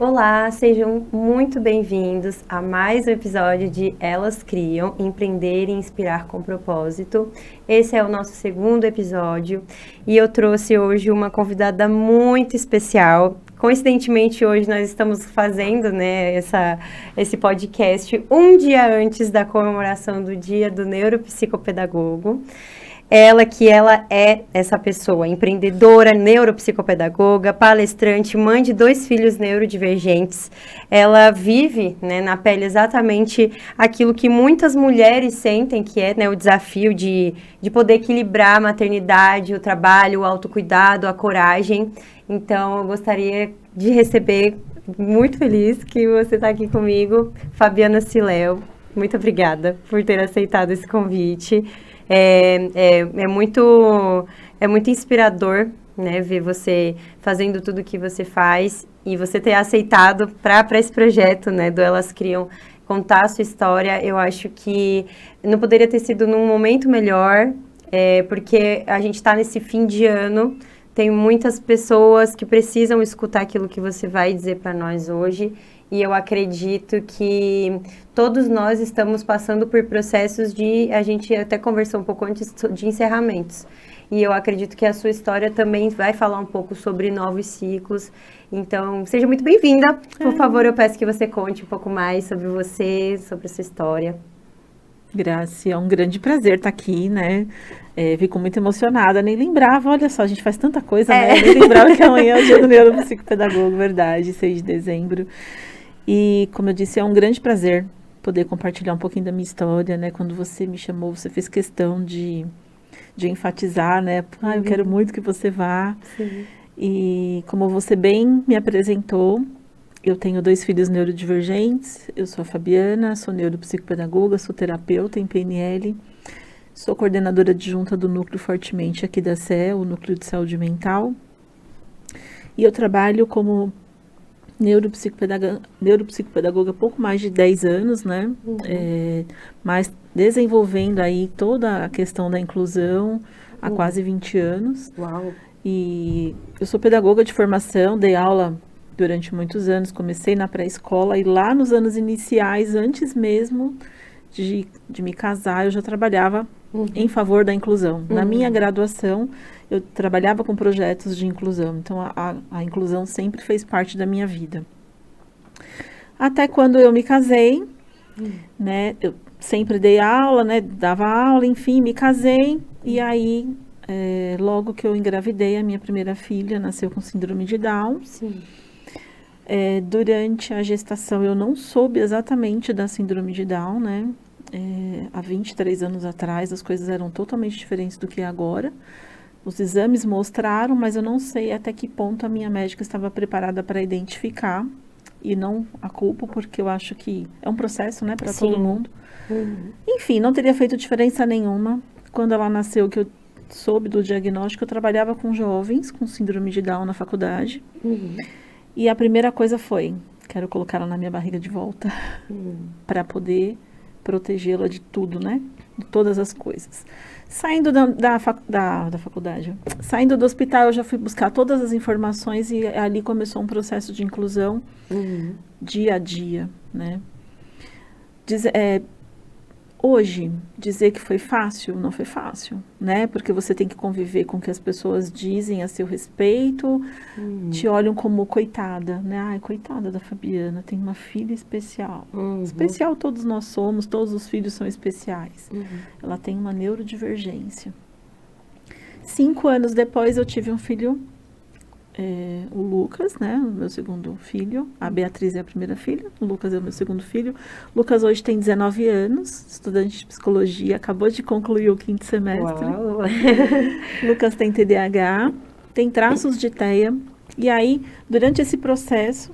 Olá, sejam muito bem-vindos a mais um episódio de Elas Criam, Empreender e Inspirar com Propósito. Esse é o nosso segundo episódio e eu trouxe hoje uma convidada muito especial. Coincidentemente, hoje nós estamos fazendo, esse podcast um dia antes da comemoração do Dia do Neuropsicopedagogo. Ela é essa pessoa, empreendedora, neuropsicopedagoga, palestrante, mãe de 2 filhos neurodivergentes. Ela vive, na pele exatamente aquilo que muitas mulheres sentem, que é, o desafio de poder equilibrar a maternidade, o trabalho, o autocuidado, a coragem. Então, eu gostaria de receber, muito feliz que você está aqui comigo, Fabiana Siléu. Muito obrigada por ter aceitado esse convite. É muito inspirador, ver você fazendo tudo o que você faz e você ter aceitado para esse projeto, do Elas Criam, contar a sua história. Eu acho que não poderia ter sido num momento melhor, porque a gente está nesse fim de ano, tem muitas pessoas que precisam escutar aquilo que você vai dizer para nós hoje. E eu acredito que todos nós estamos passando por processos a gente até conversou um pouco antes, de encerramentos. E eu acredito que a sua história também vai falar um pouco sobre novos ciclos. Então, seja muito bem-vinda. Por favor, eu peço que você conte um pouco mais sobre você, sobre a sua história. Graça, é um grande prazer estar aqui, Fico muito emocionada, nem lembrava, olha só, a gente faz tanta coisa, Nem lembrava que amanhã é o dia do neuropsicopedagogo, verdade, 6 de dezembro. E, como eu disse, é um grande prazer poder compartilhar um pouquinho da minha história, Quando você me chamou, você fez questão de enfatizar, eu quero muito que você vá. Sim. E, como você bem me apresentou, eu tenho 2 filhos neurodivergentes, eu sou a Fabiana, sou neuropsicopedagoga, sou terapeuta em PNL, sou coordenadora adjunta do Núcleo Fortemente aqui da CE, o Núcleo de Saúde Mental, e eu trabalho como neuropsicopedagoga há pouco mais de 10 anos, mas desenvolvendo aí toda a questão da inclusão há quase 20 anos. Uau! E eu sou pedagoga de formação, dei aula durante muitos anos, comecei na pré-escola e lá nos anos iniciais, antes mesmo de me casar, eu já trabalhava em favor da inclusão. Na minha graduação, eu trabalhava com projetos de inclusão, então a inclusão sempre fez parte da minha vida. Até quando eu me casei, eu sempre dei aula, dava aula, enfim, me casei, e aí, logo que eu engravidei, a minha primeira filha nasceu com síndrome de Down. Sim. Durante a gestação, eu não soube exatamente da síndrome de Down, há 23 anos atrás, as coisas eram totalmente diferentes do que é agora. Os exames mostraram, mas eu não sei até que ponto a minha médica estava preparada para identificar. E não a culpo, porque eu acho que é um processo, para todo mundo. Enfim, não teria feito diferença nenhuma. Quando ela nasceu, que eu soube do diagnóstico, eu trabalhava com jovens com síndrome de Down na faculdade. E a primeira coisa foi, quero colocá-la na minha barriga de volta, para poder protegê-la de tudo, de todas as coisas. Saindo da faculdade, saindo do hospital, eu já fui buscar todas as informações e ali começou um processo de inclusão dia a dia, Hoje, dizer que foi fácil, não foi fácil, Porque você tem que conviver com o que as pessoas dizem a seu respeito, te olham como coitada, Ai, coitada da Fabiana, tem uma filha especial. Especial todos nós somos, todos os filhos são especiais. Ela tem uma neurodivergência. 5 anos depois, eu tive um filho, o Lucas, o meu segundo filho. A Beatriz é a primeira filha, o Lucas é o meu segundo filho. O Lucas hoje tem 19 anos, estudante de psicologia, acabou de concluir o 5º semestre. Uau. Lucas tem TDAH, tem traços de TEA. E aí, durante esse processo,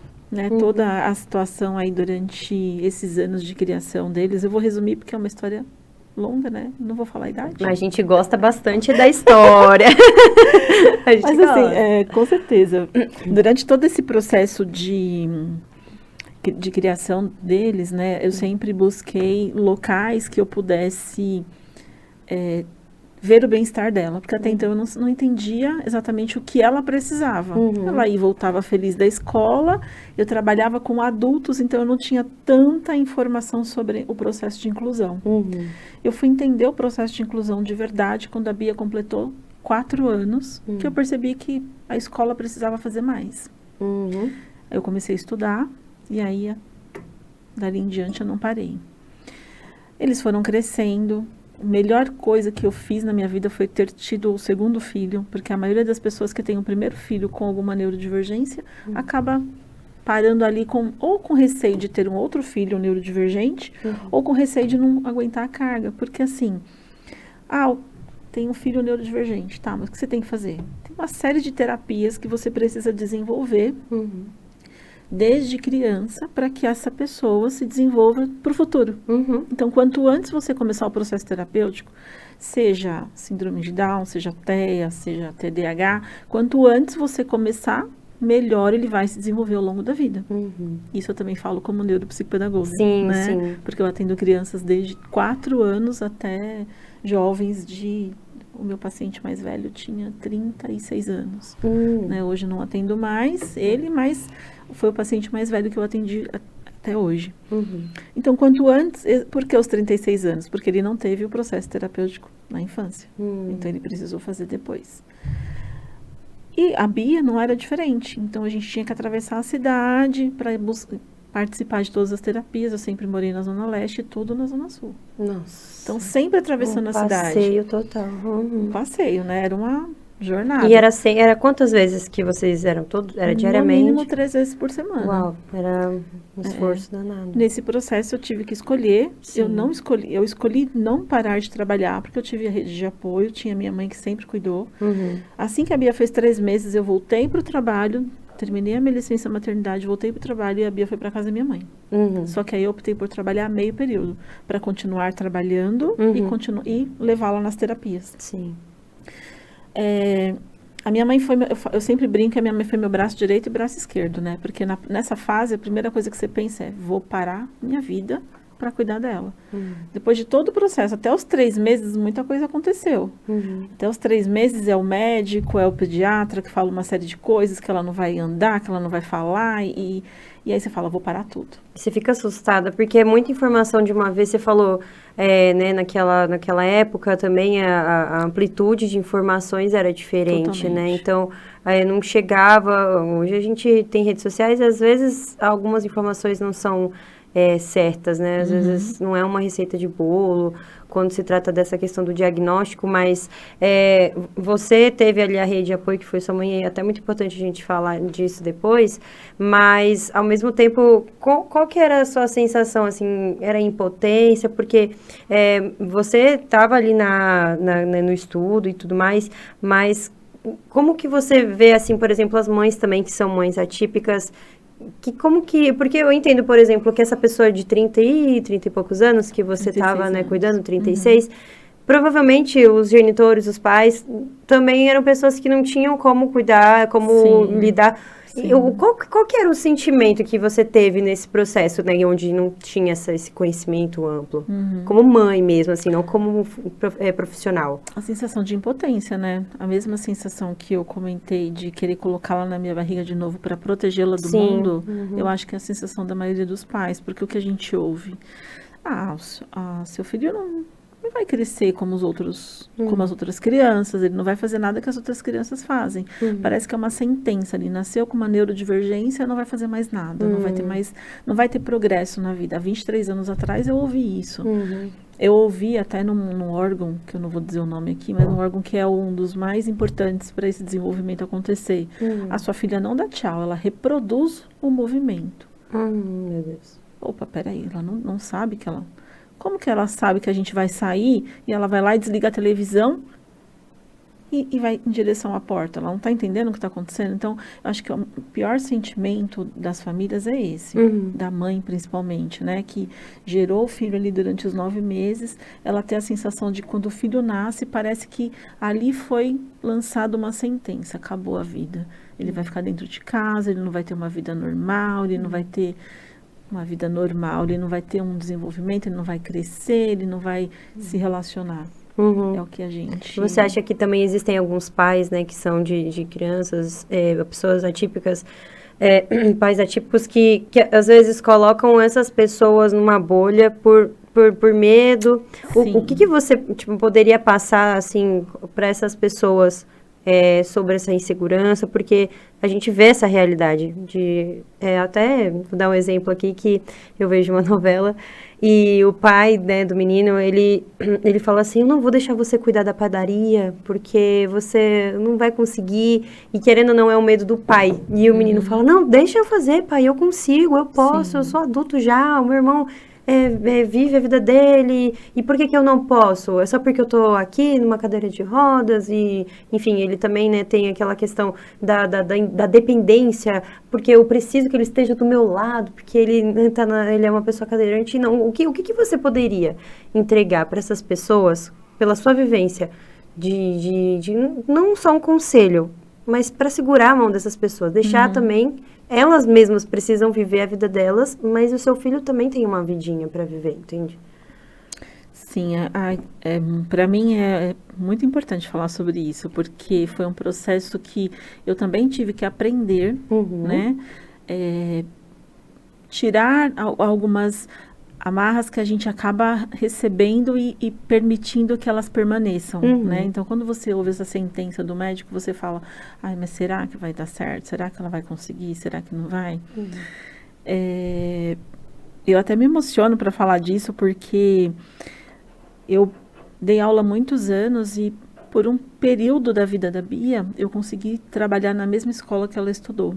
toda a situação aí durante esses anos de criação deles, eu vou resumir porque é uma história longa, não vou falar a idade. A gente gosta bastante da história. Mas assim, com certeza, durante todo esse processo de criação deles, eu sempre busquei locais que eu pudesse ver o bem-estar dela, porque até então eu não entendia exatamente o que ela precisava. Ela ia e voltava feliz da escola, eu trabalhava com adultos, então eu não tinha tanta informação sobre o processo de inclusão. Eu fui entender o processo de inclusão de verdade quando a Bia completou 4 anos, que eu percebi que a escola precisava fazer mais. Eu comecei a estudar, e aí, dali em diante, eu não parei. Eles foram crescendo. A melhor coisa que eu fiz na minha vida foi ter tido o segundo filho, porque a maioria das pessoas que tem o primeiro filho com alguma neurodivergência acaba parando ali ou com receio de ter um outro filho neurodivergente, ou com receio de não aguentar a carga, porque assim, tem um filho neurodivergente, tá, mas o que você tem que fazer? Tem uma série de terapias que você precisa desenvolver desde criança para que essa pessoa se desenvolva para o futuro. Então, quanto antes você começar o processo terapêutico, seja síndrome de Down, seja TEA, seja TDAH, quanto antes você começar, melhor ele vai se desenvolver ao longo da vida. Isso eu também falo como neuropsicopedagoga, né? Porque eu atendo crianças desde 4 anos até jovens o meu paciente mais velho tinha 36 anos. Né? Hoje não atendo mais ele, mas foi o paciente mais velho que eu atendi até hoje. Então, quanto antes... Por que aos 36 anos? Porque ele não teve o processo terapêutico na infância. Então, ele precisou fazer depois. E a Bia não era diferente. Então, a gente tinha que atravessar a cidade para participar de todas as terapias. Eu sempre morei na Zona Leste e tudo na Zona Sul. Nossa. Então, sempre atravessando a cidade. Passeio total. Passeio, né? Era uma jornada. E era quantas vezes que vocês eram todos? Era diariamente? No mínimo 3 vezes por semana. Uau, era um esforço danado. Nesse processo eu tive que escolher. Eu escolhi não parar de trabalhar, porque eu tive a rede de apoio, tinha minha mãe que sempre cuidou. Assim que a Bia fez 3 meses, eu voltei para o trabalho, terminei a minha licença maternidade, voltei para o trabalho e a Bia foi para casa da minha mãe. Só que aí eu optei por trabalhar meio período, para continuar trabalhando e levá-la nas terapias. Sim. A minha mãe eu sempre brinco que a minha mãe foi meu braço direito e braço esquerdo, né? Porque nessa fase, a primeira coisa que você pensa é, vou parar minha vida para cuidar dela. Depois de todo o processo, até os 3 meses, muita coisa aconteceu. Até os 3 meses é o médico, é o pediatra que fala uma série de coisas, que ela não vai andar, que ela não vai falar, e aí você fala, vou parar tudo. Você fica assustada, porque é muita informação de uma vez. Você falou, né, naquela época também a amplitude de informações era diferente, Totalmente. né? Então, não chegava... Hoje a gente tem redes sociais e às vezes algumas informações não são certas, né? Às vezes não é uma receita de bolo, quando se trata dessa questão do diagnóstico, mas você teve ali a rede de apoio, que foi sua mãe, e é até muito importante a gente falar disso depois, mas, ao mesmo tempo, qual que era a sua sensação, assim, era impotência? Porque você estava ali no estudo e tudo mais, mas como que você vê, assim, por exemplo, as mães também, que são mães atípicas, porque eu entendo, por exemplo, que essa pessoa de 30 e poucos anos, que você estava, né, cuidando, 36, provavelmente os genitores, os pais, também eram pessoas que não tinham como cuidar, como lidar. E qual que era o sentimento que você teve nesse processo, né, onde não tinha esse conhecimento amplo? Como mãe mesmo, assim, não como profissional. A sensação de impotência, né? A mesma sensação que eu comentei de querer colocá-la na minha barriga de novo para protegê-la do mundo, eu acho que é a sensação da maioria dos pais, porque o que a gente ouve? Seu filho não vai crescer como as outras crianças, ele não vai fazer nada que as outras crianças fazem. Parece que é uma sentença ali, nasceu com uma neurodivergência, não vai fazer mais nada, não vai ter progresso na vida. Há 23 anos atrás eu ouvi isso. Eu ouvi até num órgão, que eu não vou dizer o nome aqui, mas um órgão que é um dos mais importantes para esse desenvolvimento acontecer. A sua filha não dá tchau, ela reproduz o movimento. Meu Deus. Opa, peraí, ela não sabe que ela... Como que ela sabe que a gente vai sair e ela vai lá e desliga a televisão e vai em direção à porta? Ela não está entendendo o que está acontecendo? Então, eu acho que o pior sentimento das famílias é esse, da mãe principalmente, né? Que gerou o filho ali durante os 9 meses, ela tem a sensação de quando o filho nasce, parece que ali foi lançada uma sentença, acabou a vida. Ele vai ficar dentro de casa, ele não vai ter uma vida normal, ele não vai ter... uma vida normal, ele não vai ter um desenvolvimento, ele não vai crescer, ele não vai se relacionar. É o que a gente... Você acha que também existem alguns pais, né, que são de crianças, pessoas atípicas, pais atípicos que às vezes colocam essas pessoas numa bolha por medo? O que você tipo, poderia passar, assim, para essas pessoas sobre essa insegurança? Porque a gente vê essa realidade até vou dar um exemplo aqui que eu vejo uma novela e o pai, né, do menino, ele fala assim, eu não vou deixar você cuidar da padaria porque você não vai conseguir, e querendo ou não é o medo do pai, e o menino fala, não, deixa eu fazer, pai, eu consigo, eu posso, eu sou adulto já, o meu irmão vive a vida dele, e por que eu não posso? É só porque eu tô aqui numa cadeira de rodas, e, enfim, ele também, né, tem aquela questão da dependência, porque eu preciso que ele esteja do meu lado, porque ele, né, ele é uma pessoa cadeirante. Não, o que você poderia entregar para essas pessoas, pela sua vivência, de não só um conselho, mas para segurar a mão dessas pessoas, deixar também... Elas mesmas precisam viver a vida delas, mas o seu filho também tem uma vidinha para viver, entende? Sim, para mim é muito importante falar sobre isso, porque foi um processo que eu também tive que aprender, né? Tirar algumas amarras que a gente acaba recebendo e permitindo que elas permaneçam, né? Então, quando você ouve essa sentença do médico, você fala, ai, mas será que vai dar certo? Será que ela vai conseguir? Será que não vai? Eu até me emociono para falar disso, porque eu dei aula há muitos anos e por um período da vida da Bia, eu consegui trabalhar na mesma escola que ela estudou.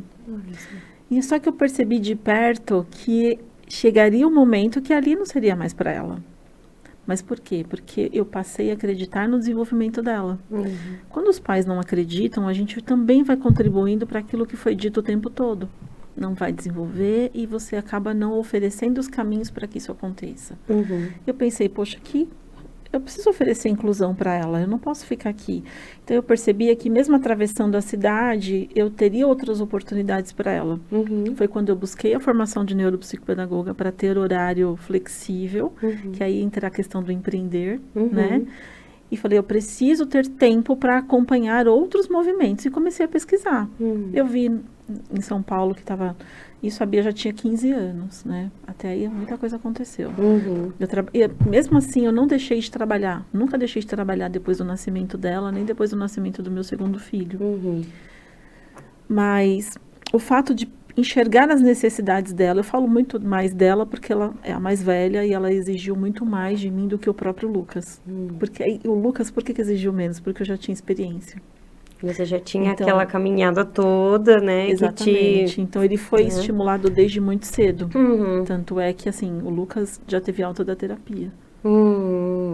E só que eu percebi de perto que chegaria um momento que ali não seria mais para ela. Mas por quê? Porque eu passei a acreditar no desenvolvimento dela. Quando os pais não acreditam, a gente também vai contribuindo para aquilo que foi dito o tempo todo. Não vai desenvolver e você acaba não oferecendo os caminhos para que isso aconteça. Eu pensei, poxa, eu preciso oferecer inclusão para ela, eu não posso ficar aqui. Então, eu percebia que mesmo atravessando a cidade, eu teria outras oportunidades para ela. Foi quando eu busquei a formação de neuropsicopedagoga para ter horário flexível, que aí entra a questão do empreender, né? E falei, eu preciso ter tempo para acompanhar outros movimentos. E comecei a pesquisar. Eu vi em São Paulo que estava... Isso a Bia já tinha 15 anos, né? Até aí muita coisa aconteceu. Mesmo assim, eu não deixei de trabalhar. Nunca deixei de trabalhar depois do nascimento dela, nem depois do nascimento do meu segundo filho. Mas o fato de enxergar as necessidades dela, eu falo muito mais dela porque ela é a mais velha e ela exigiu muito mais de mim do que o próprio Lucas. Porque o Lucas, por que exigiu menos? Porque eu já tinha experiência. Você já tinha aquela caminhada toda, né? Exatamente. Então, ele foi estimulado desde muito cedo. Tanto é que, assim, o Lucas já teve alta da terapia.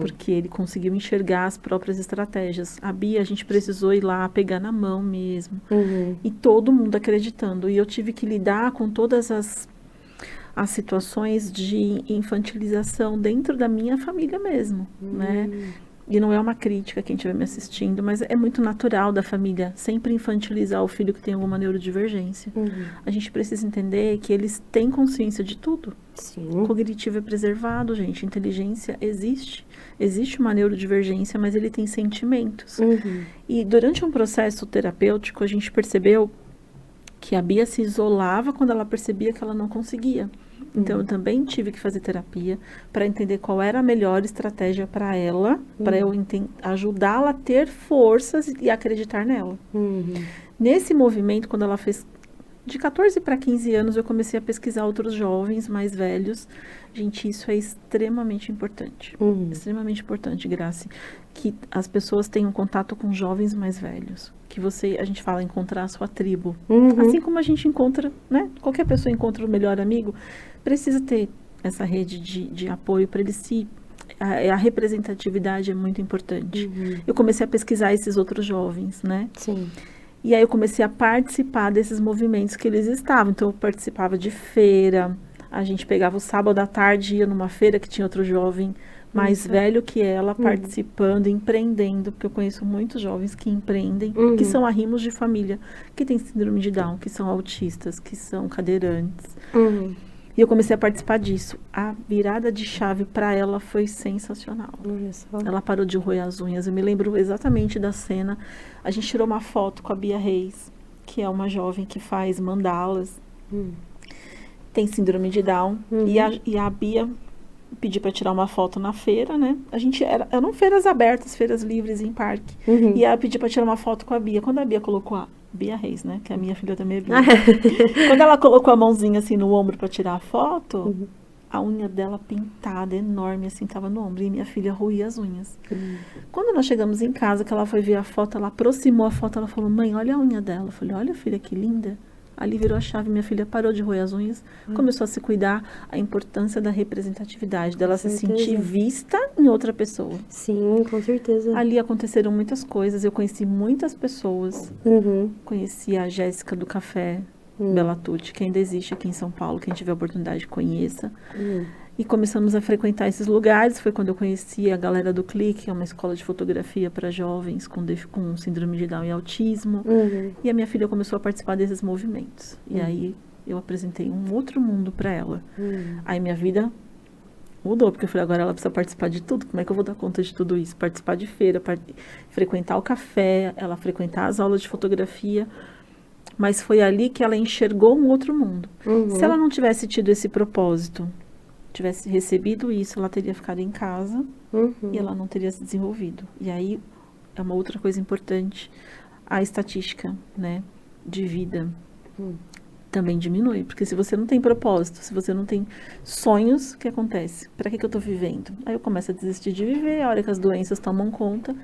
Porque ele conseguiu enxergar as próprias estratégias. A Bia, a gente precisou ir lá, pegar na mão mesmo. E todo mundo acreditando. E eu tive que lidar com todas as situações de infantilização dentro da minha família mesmo, né? E não é uma crítica quem estiver me assistindo, mas é muito natural da família sempre infantilizar o filho que tem alguma neurodivergência. A gente precisa entender que eles têm consciência de tudo. O cognitivo é preservado, gente. Inteligência existe. Existe uma neurodivergência, mas ele tem sentimentos. E durante um processo terapêutico, a gente percebeu que a Bia se isolava quando ela percebia que ela não conseguia. Então, eu também tive que fazer terapia para entender qual era a melhor estratégia para ela, para eu ajudá-la a ter forças e acreditar nela. Nesse movimento, quando ela fez de 14 para 15 anos, eu comecei a pesquisar outros jovens mais velhos. Gente, isso é extremamente importante. Extremamente importante, Grace, que as pessoas tenham contato com jovens mais velhos. Que a gente fala encontrar a sua tribo. Assim como a gente encontra, né? Qualquer pessoa encontra o melhor amigo, precisa ter essa rede de apoio para ele a representatividade é muito importante. Eu comecei a pesquisar esses outros jovens, né? E aí eu comecei a participar desses movimentos que eles estavam. Então eu participava de feira, a gente pegava o sábado à tarde, ia numa feira que tinha outro jovem mais velho que ela, participando, empreendendo, porque eu conheço muitos jovens que empreendem, que são arrimos de família, que têm síndrome de Down, que são autistas, que são cadeirantes. E eu comecei a participar disso. A virada de chave para ela foi sensacional. Olha só. Ela parou de roer as unhas. Eu me lembro exatamente da cena. A gente tirou uma foto com a Bia Reis, que é uma jovem que faz mandalas. Tem síndrome de Down. E a Bia pedi para tirar uma foto na feira, né? Eram feiras abertas, feiras livres em parque. E ela pediu para tirar uma foto com a Bia. Quando a Bia colocou Bia Reis, né? Que a minha filha também é Bia. Quando ela colocou a mãozinha assim no ombro para tirar a foto, a unha dela pintada, enorme, assim, tava no ombro. E minha filha roía as unhas. Quando nós chegamos em casa, que ela foi ver a foto, ela aproximou a foto, ela falou, mãe, olha a unha dela. Eu falei, olha, filha, que linda. Ali virou a chave, minha filha parou de roer as unhas, começou a se cuidar, a importância da representatividade, dela se sentir vista em outra pessoa. Sim, com certeza. Ali aconteceram muitas coisas, eu conheci muitas pessoas, conheci a Jéssica do Café Bela Tucci, que ainda existe aqui em São Paulo, quem tiver a oportunidade conheça. E começamos a frequentar esses lugares, foi quando eu conheci a galera do Clique, que é uma escola de fotografia para jovens com síndrome de Down e autismo. E a minha filha começou a participar desses movimentos. E aí eu apresentei um outro mundo para ela. Aí minha vida mudou, porque eu falei, agora ela precisa participar de tudo. Como é que eu vou dar conta de tudo isso? Participar de feira, frequentar o café, ela frequentar as aulas de fotografia. Mas foi ali que ela enxergou um outro mundo. Se ela não tivesse tido esse propósito, tivesse recebido isso, ela teria ficado em casa e ela não teria se desenvolvido. E aí, é uma outra coisa importante, a estatística, né, de vida também diminui. Porque se você não tem propósito, se você não tem sonhos, o que acontece? Para que eu estou vivendo? Aí eu começo a desistir de viver, a hora que as doenças tomam conta,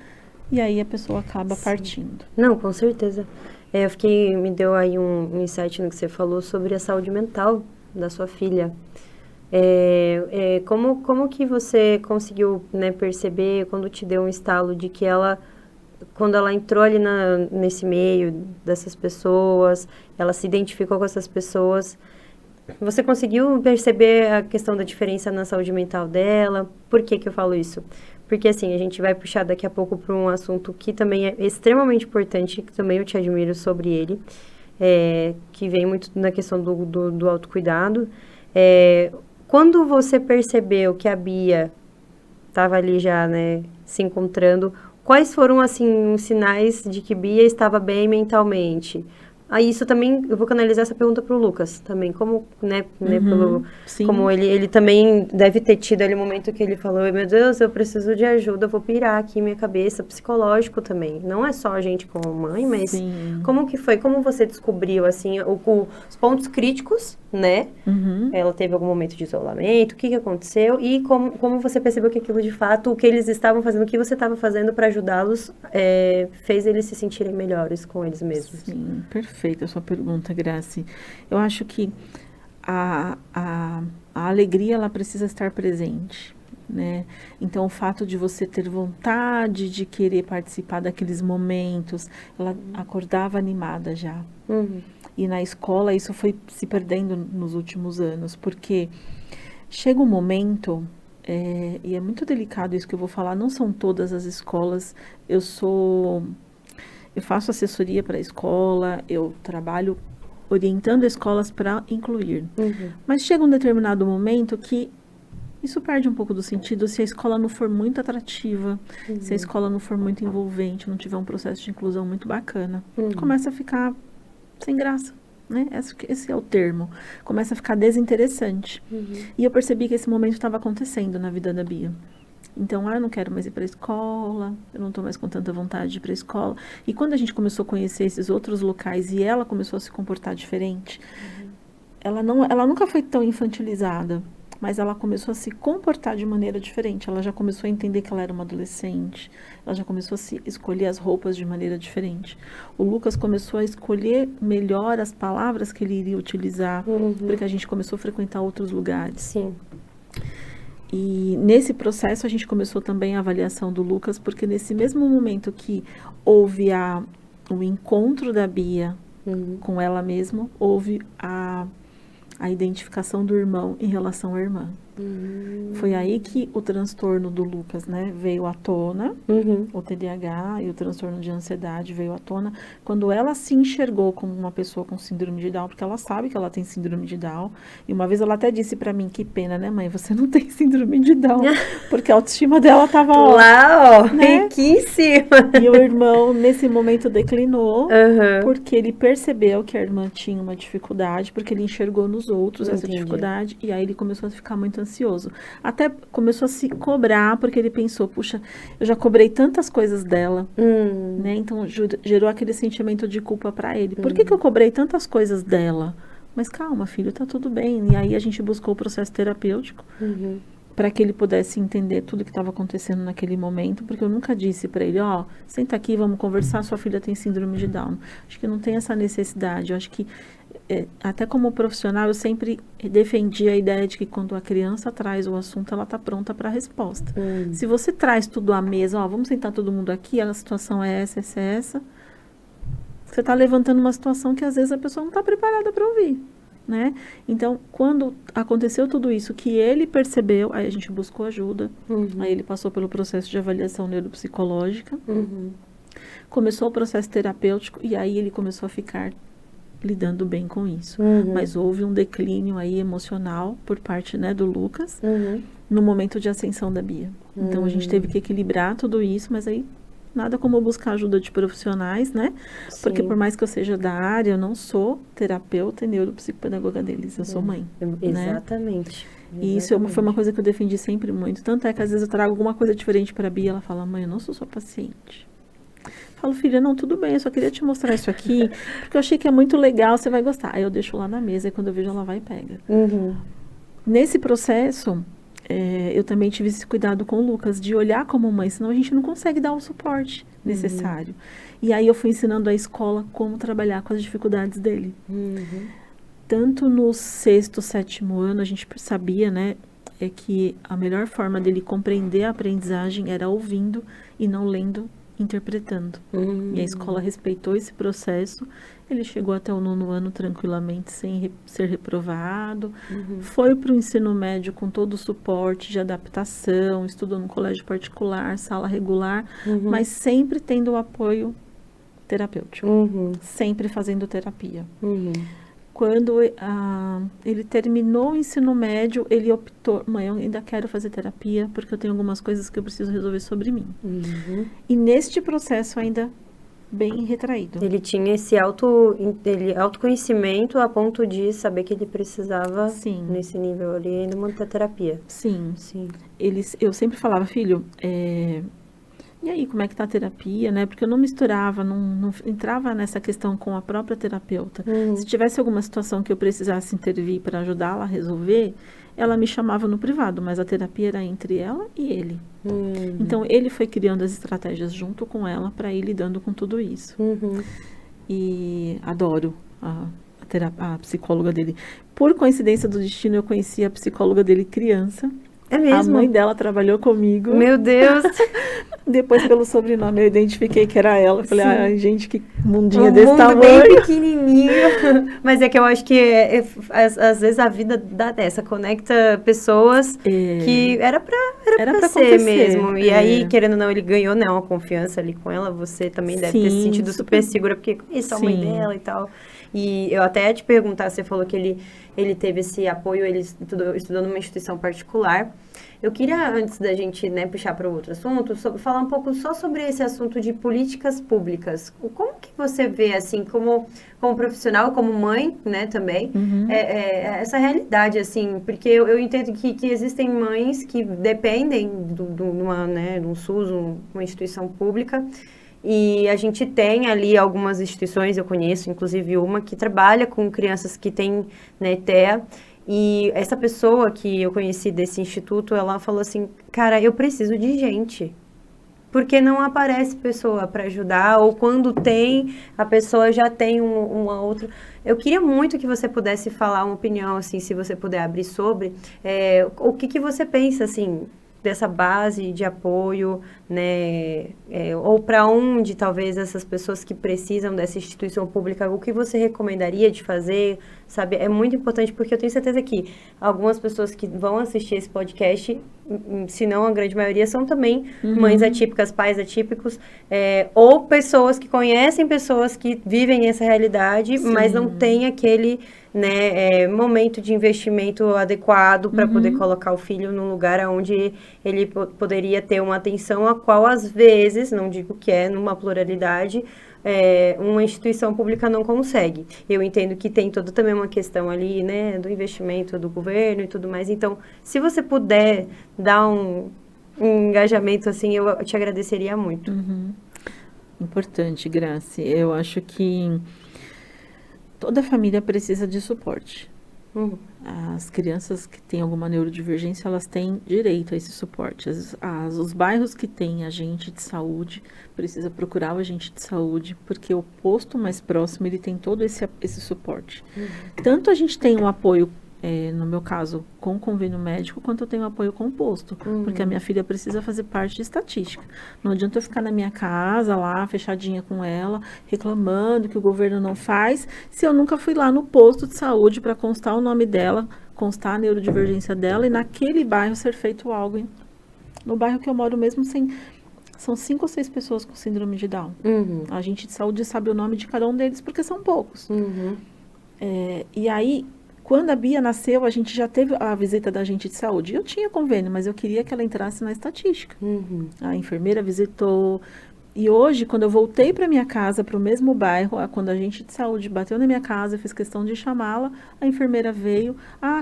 e aí a pessoa acaba partindo. Não, com certeza. Me deu aí um insight no que você falou sobre a saúde mental da sua filha. Como que você conseguiu, né, perceber, quando te deu um estalo de que quando ela entrou ali nesse meio dessas pessoas, ela se identificou com essas pessoas, você conseguiu perceber a questão da diferença na saúde mental dela? Por que que eu falo isso? Porque, assim, a gente vai puxar daqui a pouco para um assunto que também é extremamente importante, que também eu te admiro sobre ele, que vem muito na questão do autocuidado. Quando você percebeu que a Bia estava ali já, né, se encontrando, quais foram, assim, os sinais de que Bia estava bem mentalmente? Aí isso também, eu vou canalizar essa pergunta para o Lucas também, como, né, como ele também deve ter tido ali um momento que ele falou, meu Deus, eu preciso de ajuda, eu vou pirar aqui minha cabeça, psicológico também, não é só a gente como mãe, mas como que foi, como você descobriu, assim, os pontos críticos, né, ela teve algum momento de isolamento, o que aconteceu e como você percebeu que aquilo de fato, o que eles estavam fazendo, o que você estava fazendo para ajudá-los, fez eles se sentirem melhores com eles mesmos. Sim, perfeita a sua pergunta, Graci. Eu acho que a alegria, ela precisa estar presente, né? Então, o fato de você ter vontade de querer participar daqueles momentos, ela acordava animada já. E na escola, isso foi se perdendo nos últimos anos, porque chega um momento, e é muito delicado isso que eu vou falar, não são todas as escolas, eu faço assessoria para a escola, eu trabalho orientando escolas para incluir. Mas chega um determinado momento que isso perde um pouco do sentido se a escola não for muito atrativa, se a escola não for muito envolvente, não tiver um processo de inclusão muito bacana. Começa a ficar sem graça, né? Esse é o termo. Começa a ficar desinteressante. E eu percebi que esse momento estava acontecendo na vida da Bia. Então, eu não quero mais ir para a escola, eu não estou mais com tanta vontade de ir para a escola. E quando a gente começou a conhecer esses outros locais e ela começou a se comportar diferente, ela nunca foi tão infantilizada, mas ela começou a se comportar de maneira diferente. Ela já começou a entender que ela era uma adolescente, ela já começou a escolher as roupas de maneira diferente. O Lucas começou a escolher melhor as palavras que ele iria utilizar, porque a gente começou a frequentar outros lugares. Sim. E nesse processo a gente começou também a avaliação do Lucas, porque nesse mesmo momento que houve o encontro da Bia com ela mesma, houve a identificação do irmão em relação à irmã. Foi aí que o transtorno do Lucas, né, veio à tona, o TDAH e o transtorno de ansiedade veio à tona, quando ela se enxergou como uma pessoa com síndrome de Down, porque ela sabe que ela tem síndrome de Down, e uma vez ela até disse pra mim, que pena, né, mãe, você não tem síndrome de Down, porque a autoestima dela tava, ó, lá, ó, né? aqui em cima. E o irmão, nesse momento, declinou, porque ele percebeu que a irmã tinha uma dificuldade, porque ele enxergou nos outros essa dificuldade, e aí ele começou a ficar muito ansioso. Até começou a se cobrar, porque ele pensou, puxa, eu já cobrei tantas coisas dela, né? Então, gerou aquele sentimento de culpa pra ele. Por que eu cobrei tantas coisas dela? Mas calma, filho, tá tudo bem. E aí a gente buscou o processo terapêutico, para que ele pudesse entender tudo que estava acontecendo naquele momento, porque eu nunca disse para ele, ó, senta aqui, vamos conversar, sua filha tem síndrome de Down. Acho que não tem essa necessidade. Eu acho que, até como profissional, eu sempre defendi a ideia de que quando a criança traz o assunto, ela está pronta para a resposta. Se você traz tudo à mesa, ó, vamos sentar todo mundo aqui, a situação é essa, você está levantando uma situação que às vezes a pessoa não está preparada para ouvir. Né? Então, quando aconteceu tudo isso, que ele percebeu, aí a gente buscou ajuda, aí ele passou pelo processo de avaliação neuropsicológica, começou o processo terapêutico, e aí ele começou a ficar lidando bem com isso. Mas houve um declínio aí emocional por parte, né, do Lucas, no momento de ascensão da Bia. Então, a gente teve que equilibrar tudo isso, mas aí nada como buscar ajuda de profissionais, né? Sim. Porque por mais que eu seja da área, eu não sou terapeuta e neuropsicopedagoga deles, eu sou mãe. Exatamente. Né? E isso foi uma coisa que eu defendi sempre muito. Tanto é que às vezes eu trago alguma coisa diferente para a Bia, ela fala, mãe, eu não sou sua paciente. Eu falo, filha, não, tudo bem, eu só queria te mostrar isso aqui, porque eu achei que é muito legal, você vai gostar. Aí eu deixo lá na mesa, e quando eu vejo ela vai e pega. Nesse processo, eu também tive esse cuidado com o Lucas, de olhar como mãe, senão a gente não consegue dar o suporte necessário. E aí eu fui ensinando a escola como trabalhar com as dificuldades dele. Tanto no 6º, 7º ano, a gente sabia, né, que a melhor forma dele compreender a aprendizagem era ouvindo e não lendo, interpretando. E a escola respeitou esse processo. Ele chegou até o 9º ano tranquilamente, sem ser reprovado. Foi para o ensino médio com todo o suporte de adaptação, estudou no colégio particular, sala regular, mas sempre tendo o apoio terapêutico. Sempre fazendo terapia. Quando ele terminou o ensino médio, ele optou, mãe, eu ainda quero fazer terapia, porque eu tenho algumas coisas que eu preciso resolver sobre mim. E neste processo ainda bem retraído. Ele tinha esse autoconhecimento a ponto de saber que ele precisava, nesse nível ali, ainda manter a terapia. Sim. Eu sempre falava, filho, e aí, como é que tá a terapia, né? Porque eu não misturava, não entrava nessa questão com a própria terapeuta. Se tivesse alguma situação que eu precisasse intervir para ajudá-la a resolver, ela me chamava no privado, mas a terapia era entre ela e ele. Então, ele foi criando as estratégias junto com ela para ir lidando com tudo isso. E adoro a psicóloga dele. Por coincidência do destino, eu conheci a psicóloga dele criança. É mesmo? A mãe dela trabalhou comigo. Meu Deus! Depois, pelo sobrenome, eu identifiquei que era ela. Eu falei, ai, gente, que mundinho desse mundo tamanho. Bem pequenininho. Mas é que eu acho que, às vezes, a vida dá dessa. Conecta pessoas que era pra ser mesmo. E aí, querendo ou não, ele ganhou, né, uma confiança ali com ela. Você também deve ter se sentido super segura, porque conhece a mãe dela e tal. E eu até ia te perguntar, você falou que ele teve esse apoio, ele estudou numa instituição particular. Eu queria, antes da gente, né, puxar para outro assunto, falar um pouco só sobre esse assunto de políticas públicas. Como que você vê, assim, como profissional, como mãe, né, também, essa realidade, assim, porque eu entendo que existem mães que dependem de um SUS, uma instituição pública, e a gente tem ali algumas instituições, eu conheço, inclusive uma, que trabalha com crianças que têm, né, TEA. E essa pessoa que eu conheci desse instituto, ela falou assim, cara, eu preciso de gente. Porque não aparece pessoa para ajudar, ou quando tem, a pessoa já tem uma outra. Eu queria muito que você pudesse falar uma opinião, assim, se você puder abrir sobre, o que você pensa, assim, dessa base de apoio, né, ou para onde talvez essas pessoas que precisam dessa instituição pública, o que você recomendaria de fazer, sabe? É muito importante porque eu tenho certeza que algumas pessoas que vão assistir esse podcast, se não a grande maioria, são também mães atípicas, pais atípicos, ou pessoas que conhecem pessoas que vivem essa realidade, mas não tem aquele, né, momento de investimento adequado para poder colocar o filho num lugar onde ele poderia ter uma atenção a qual, às vezes, não digo que é numa pluralidade, uma instituição pública não consegue. Eu entendo que tem toda também uma questão ali, né, do investimento do governo e tudo mais. Então, se você puder dar um engajamento assim, eu te agradeceria muito. Importante, Grace. Eu acho que toda família precisa de suporte. As crianças que têm alguma neurodivergência, elas têm direito a esse suporte. Os bairros que têm agente de saúde, precisa procurar o agente de saúde, porque o posto mais próximo, ele tem todo esse suporte. Tanto a gente tem um apoio, no meu caso, com convênio médico, quanto eu tenho apoio com o posto, porque a minha filha precisa fazer parte de estatística. Não adianta eu ficar na minha casa, lá, fechadinha com ela, reclamando que o governo não faz, se eu nunca fui lá no posto de saúde para constar o nome dela, constar a neurodivergência dela, e naquele bairro ser feito algo. No bairro que eu moro mesmo, são 5 ou 6 pessoas com síndrome de Down. A agente de saúde sabe o nome de cada um deles, porque são poucos. E aí, quando a Bia nasceu, a gente já teve a visita da agente de saúde. Eu tinha convênio, mas eu queria que ela entrasse na estatística. A enfermeira visitou. E hoje, quando eu voltei para minha casa, para o mesmo bairro, quando a agente de saúde bateu na minha casa, eu fiz questão de chamá-la, a enfermeira veio.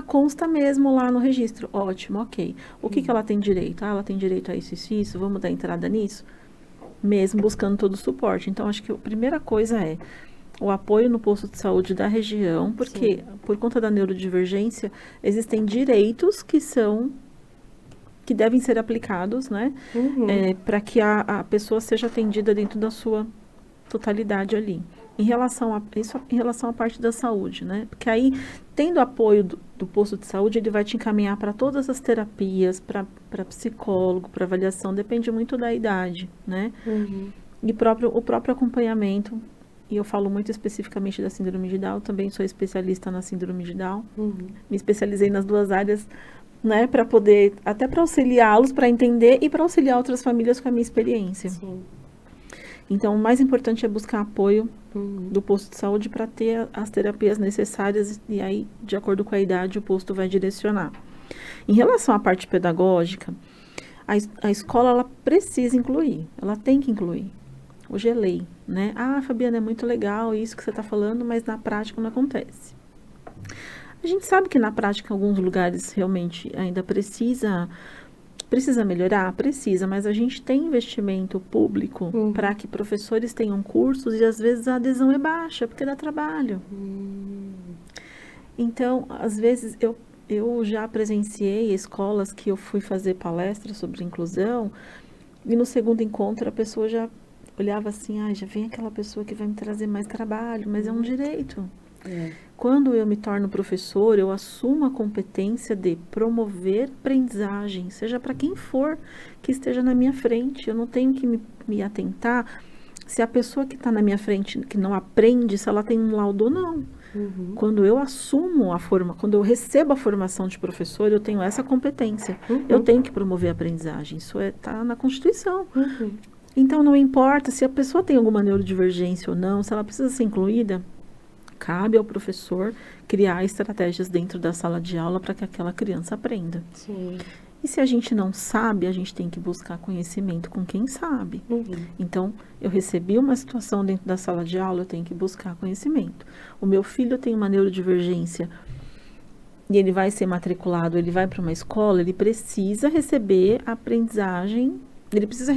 Consta mesmo lá no registro. Ótimo, ok. O que ela tem direito? Ela tem direito a isso, isso, isso. Vamos dar entrada nisso? Mesmo buscando todo o suporte. Então, acho que a primeira coisa é o apoio no posto de saúde da região, porque por conta da neurodivergência, existem direitos que devem ser aplicados, né? Para que a pessoa seja atendida dentro da sua totalidade ali. Em relação à parte da saúde, né? Porque aí, tendo apoio do posto de saúde, ele vai te encaminhar para todas as terapias, para psicólogo, para avaliação, depende muito da idade, né? E o próprio acompanhamento. E eu falo muito especificamente da síndrome de Down, também sou especialista na síndrome de Down. Me especializei nas 2 áreas, né, para poder, até para auxiliá-los, para entender e para auxiliar outras famílias com a minha experiência. Então, o mais importante é buscar apoio do posto de saúde para ter as terapias necessárias e aí, de acordo com a idade, o posto vai direcionar. Em relação à parte pedagógica, a escola, ela precisa incluir, ela tem que incluir. Hoje é lei, né? Fabiana, é muito legal isso que você está falando, mas na prática não acontece. A gente sabe que na prática, em alguns lugares, realmente ainda precisa melhorar? Precisa, mas a gente tem investimento público para que professores tenham cursos e às vezes a adesão é baixa, porque dá trabalho. Então, às vezes, eu já presenciei escolas que eu fui fazer palestras sobre inclusão e no segundo encontro a pessoa já olhava assim, já vem aquela pessoa que vai me trazer mais trabalho, mas é um direito. Quando eu me torno professor, eu assumo a competência de promover aprendizagem, seja para quem for que esteja na minha frente. Eu não tenho que me atentar se a pessoa que está na minha frente, que não aprende, se ela tem um laudo ou não. Quando eu assumo quando eu recebo a formação de professor, eu tenho essa competência. Eu tenho que promover a aprendizagem. Isso está na Constituição. Então, não importa se a pessoa tem alguma neurodivergência ou não, se ela precisa ser incluída, cabe ao professor criar estratégias dentro da sala de aula para que aquela criança aprenda. E se a gente não sabe, a gente tem que buscar conhecimento com quem sabe. Então, eu recebi uma situação dentro da sala de aula, eu tenho que buscar conhecimento. O meu filho tem uma neurodivergência e ele vai ser matriculado, ele vai para uma escola, ele precisa receber a aprendizagem, ele precisa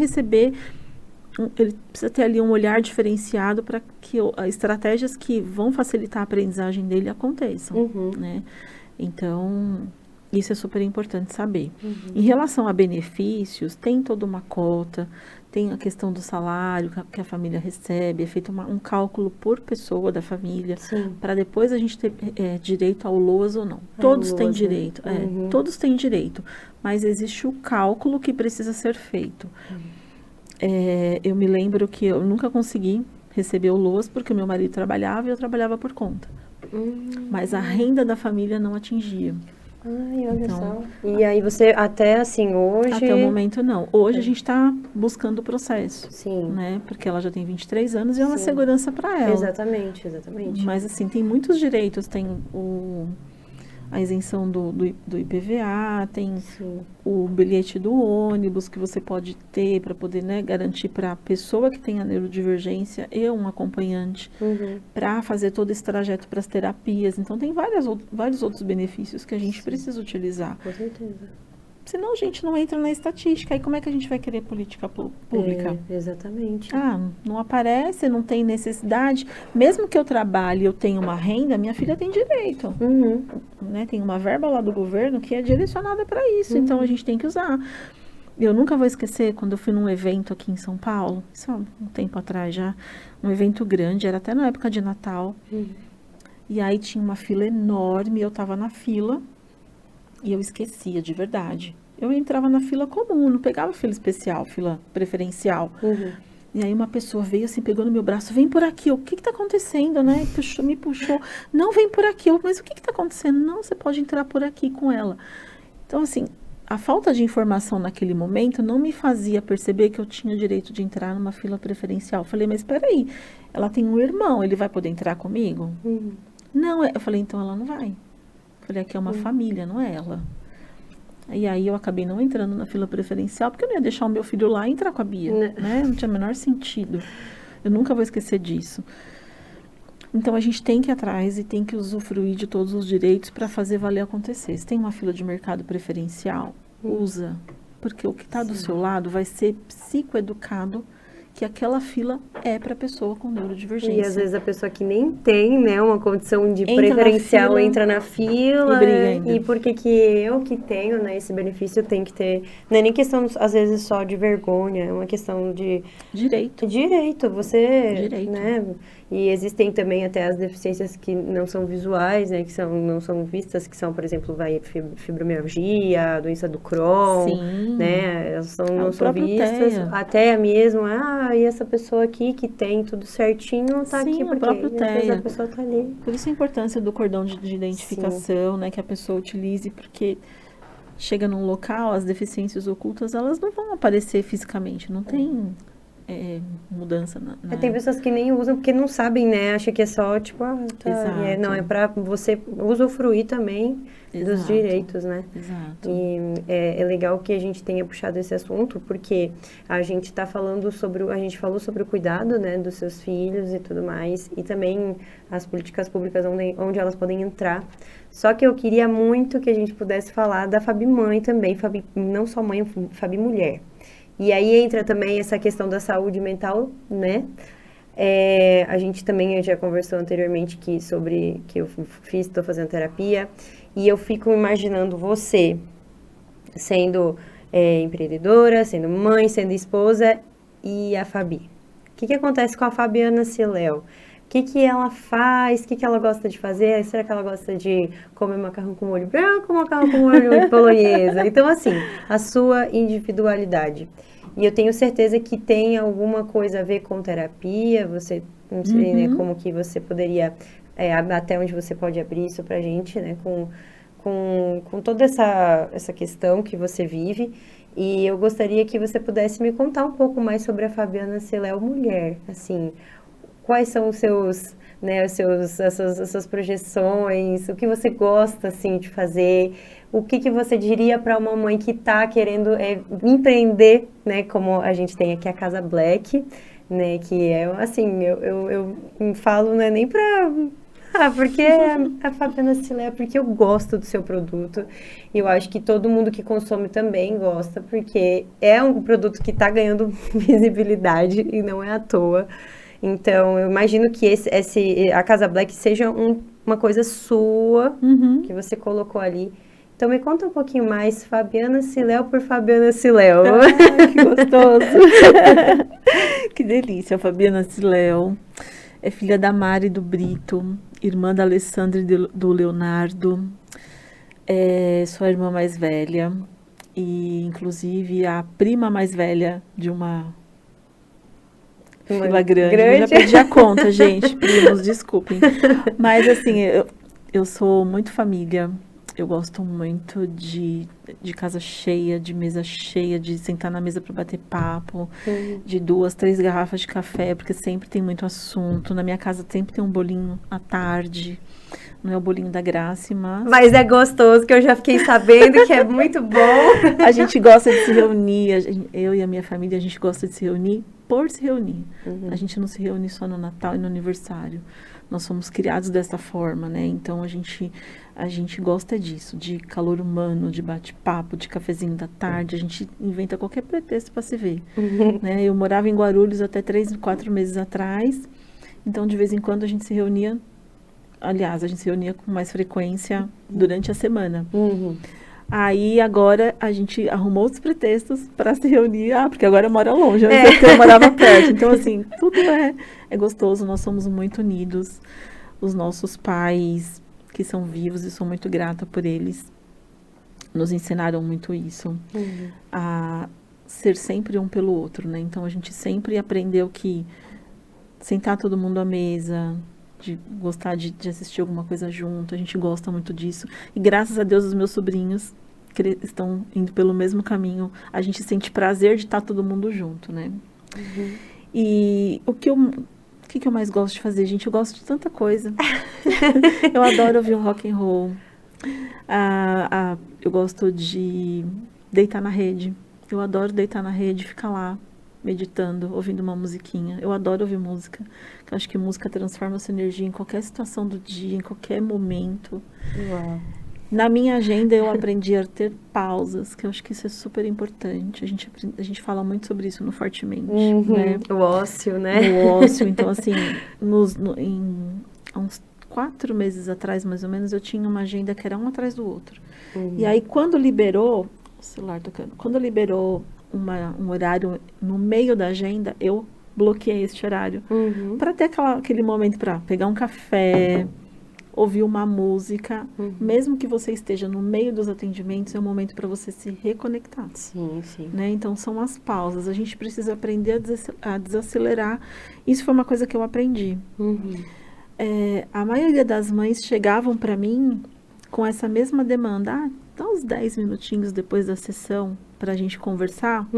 ter ali um olhar diferenciado para que estratégias que vão facilitar a aprendizagem dele aconteçam, né? Então, Isso é super importante saber. Em relação a benefícios, tem toda uma cota, tem a questão do salário que a família recebe, é feito um cálculo por pessoa da família, para depois a gente ter direito ao LOAS ou não. Todos têm direito, todos têm direito, mas existe o cálculo que precisa ser feito. Eu me lembro que eu nunca consegui receber o LOAS porque o meu marido trabalhava e eu trabalhava por conta. Mas a renda da família não atingia. Ai, olha só. E aí você, até assim, hoje... Até o momento, não. Hoje a gente está buscando o processo. Sim. Né? Porque ela já tem 23 anos e é uma segurança para ela. Exatamente. Mas, assim, tem muitos direitos. Tem a isenção do IPVA, tem o bilhete do ônibus que você pode ter para poder, né, garantir para a pessoa que tem a neurodivergência e um acompanhante para fazer todo esse trajeto para as terapias. Então, tem vários outros benefícios que a gente precisa utilizar. Com certeza. Senão a gente não entra na estatística. Aí como é que a gente vai querer política pública? Exatamente. Não aparece, não tem necessidade. Mesmo que eu trabalhe, eu tenha uma renda, minha filha tem direito. Né? Tem uma verba lá do governo que é direcionada para isso. Então a gente tem que usar. Eu nunca vou esquecer quando eu fui num evento aqui em São Paulo, isso há um tempo atrás já, um evento grande, era até na época de Natal. E aí tinha uma fila enorme, eu estava na fila. E eu esquecia, de verdade. Eu entrava na fila comum, não pegava fila especial, fila preferencial. E aí uma pessoa veio assim, pegou no meu braço, vem por aqui, o que está acontecendo, né? Me puxou, não, vem por aqui, mas o que está acontecendo? Não, você pode entrar por aqui com ela. Então, assim, a falta de informação naquele momento não me fazia perceber que eu tinha direito de entrar numa fila preferencial. Eu falei, mas espera aí, ela tem um irmão, ele vai poder entrar comigo? Não, eu falei, então ela não vai. Falei, aqui é uma família, não é ela. E aí eu acabei não entrando na fila preferencial, porque eu não ia deixar o meu filho lá e entrar com a Bia, né? Não tinha o menor sentido. Eu nunca vou esquecer disso. Então a gente tem que ir atrás e tem que usufruir de todos os direitos para fazer valer acontecer. Se tem uma fila de mercado preferencial, usa. Porque o que está do seu lado vai ser psicoeducado que aquela fila é para pessoa com neurodivergência. E às vezes a pessoa que nem tem, né, uma condição de preferencial entra na fila e por que eu que tenho, né, esse benefício tem que ter, não é nem questão às vezes só de vergonha, é uma questão de direito, né, e existem também até as deficiências que não são visuais, né, que não são vistas, que são, por exemplo, fibromialgia, a doença do Crohn, né, elas não são vistas, até mesmo, e essa pessoa aqui que tem tudo certinho tá aqui porque o próprio TEA. A pessoa tá ali. Por isso a importância do cordão de identificação, né, que a pessoa utilize, porque chega num local, as deficiências ocultas, elas não vão aparecer fisicamente, não tem mudança Tem pessoas que nem usam porque não sabem, né? Acha que é só, tipo, não, é pra você usufruir também dos direitos, né? Exato. E é legal que a gente tenha puxado esse assunto, porque a gente tá falando a gente falou sobre o cuidado, né, dos seus filhos e tudo mais, e também as políticas públicas onde elas podem entrar. Só que eu queria muito que a gente pudesse falar da Fabi mãe também, Fabi, não só mãe, Fabi mulher. E aí entra também essa questão da saúde mental, né? A gente também já conversou anteriormente sobre que eu estou fazendo terapia, e eu fico imaginando você sendo empreendedora, sendo mãe, sendo esposa, e a Fabi. O que acontece com a Fabiana Siléu? O que ela faz? O que ela gosta de fazer? Será que ela gosta de comer macarrão com molho branco ou macarrão com molho bolonhesa? Então, assim, a sua individualidade. E eu tenho certeza que tem alguma coisa a ver com terapia. Você, não sei, né, como que você poderia, até onde você pode abrir isso pra gente, né, com toda essa questão que você vive. E eu gostaria que você pudesse me contar um pouco mais sobre a Fabiana Siléu mulher, assim, quais são os seus, né, as suas projeções, o que você gosta, assim, de fazer, o que você diria para uma mãe que está querendo empreender, né, como a gente tem aqui a Casa Black, né, que é, assim, eu falo, não é nem para... porque a Fabiana Siléu, porque eu gosto do seu produto, e eu acho que todo mundo que consome também gosta, porque é um produto que está ganhando visibilidade e não é à toa. Então, eu imagino que a Casa Black seja uma coisa sua, que você colocou ali, Então me conta um pouquinho mais, Fabiana Siléu por Fabiana Siléu. Ah, que gostoso! Que delícia, a Fabiana Siléu é filha da Mari e do Brito, irmã da Alessandra e do Leonardo, sou a irmã mais velha e inclusive a prima mais velha de uma fila grande. Eu já perdi a conta, gente, primos, desculpem. Mas assim, eu sou muito família. Eu gosto muito de casa cheia, de mesa cheia, de sentar na mesa para bater papo, de 2, 3 garrafas de café, porque sempre tem muito assunto. Na minha casa sempre tem um bolinho à tarde. Não é o bolinho da Graça, mas é gostoso, que eu já fiquei sabendo que é muito bom. A gente gosta de se reunir, eu e a minha família, a gente gosta de se reunir por se reunir. A gente não se reúne só no Natal e no aniversário. Nós somos criados dessa forma, né? Então a gente gosta disso, de calor humano, de bate-papo, de cafezinho da tarde. A gente inventa qualquer pretexto para se ver, né? Eu morava em Guarulhos até 3, 4 meses atrás. Então de vez em quando a gente se reunia. Aliás, a gente se reunia com mais frequência durante a semana. Aí agora a gente arrumou os pretextos para se reunir. Porque agora eu moro longe, antes eu morava perto. Então assim, tudo é gostoso, nós somos muito unidos. Os nossos pais, que são vivos e sou muito grata por eles, nos ensinaram muito isso. A ser sempre um pelo outro, né? Então a gente sempre aprendeu que sentar todo mundo à mesa, de gostar de assistir alguma coisa junto, a gente gosta muito disso. E graças a Deus os meus sobrinhos estão indo pelo mesmo caminho. A gente sente prazer de estar todo mundo junto, né? E o que eu mais gosto de fazer, gente? Eu gosto de tanta coisa. Eu adoro ouvir um rock and roll. Eu gosto de deitar na rede. Eu adoro deitar na rede, ficar lá meditando, ouvindo uma musiquinha. Eu adoro ouvir música. Eu acho que música transforma a sua energia em qualquer situação do dia, em qualquer momento. Uau. Na minha agenda eu aprendi a ter pausas, que eu acho que isso é super importante. A gente fala muito sobre isso no Fortemente, né? O ócio, né? O ócio. Então, assim, há uns 4 meses atrás, mais ou menos, eu tinha uma agenda que era um atrás do outro. E aí, quando liberou, o celular tocando, quando liberou um horário no meio da agenda, eu bloqueei este horário. Para ter aquele momento para pegar um café, ouvir uma música, mesmo que você esteja no meio dos atendimentos, é um momento para você se reconectar. Sim, sim. Né? Então, são as pausas. A gente precisa aprender a desacelerar. Isso foi uma coisa que eu aprendi. A maioria das mães chegavam para mim com essa mesma demanda. Dá uns 10 minutinhos depois da sessão para a gente conversar.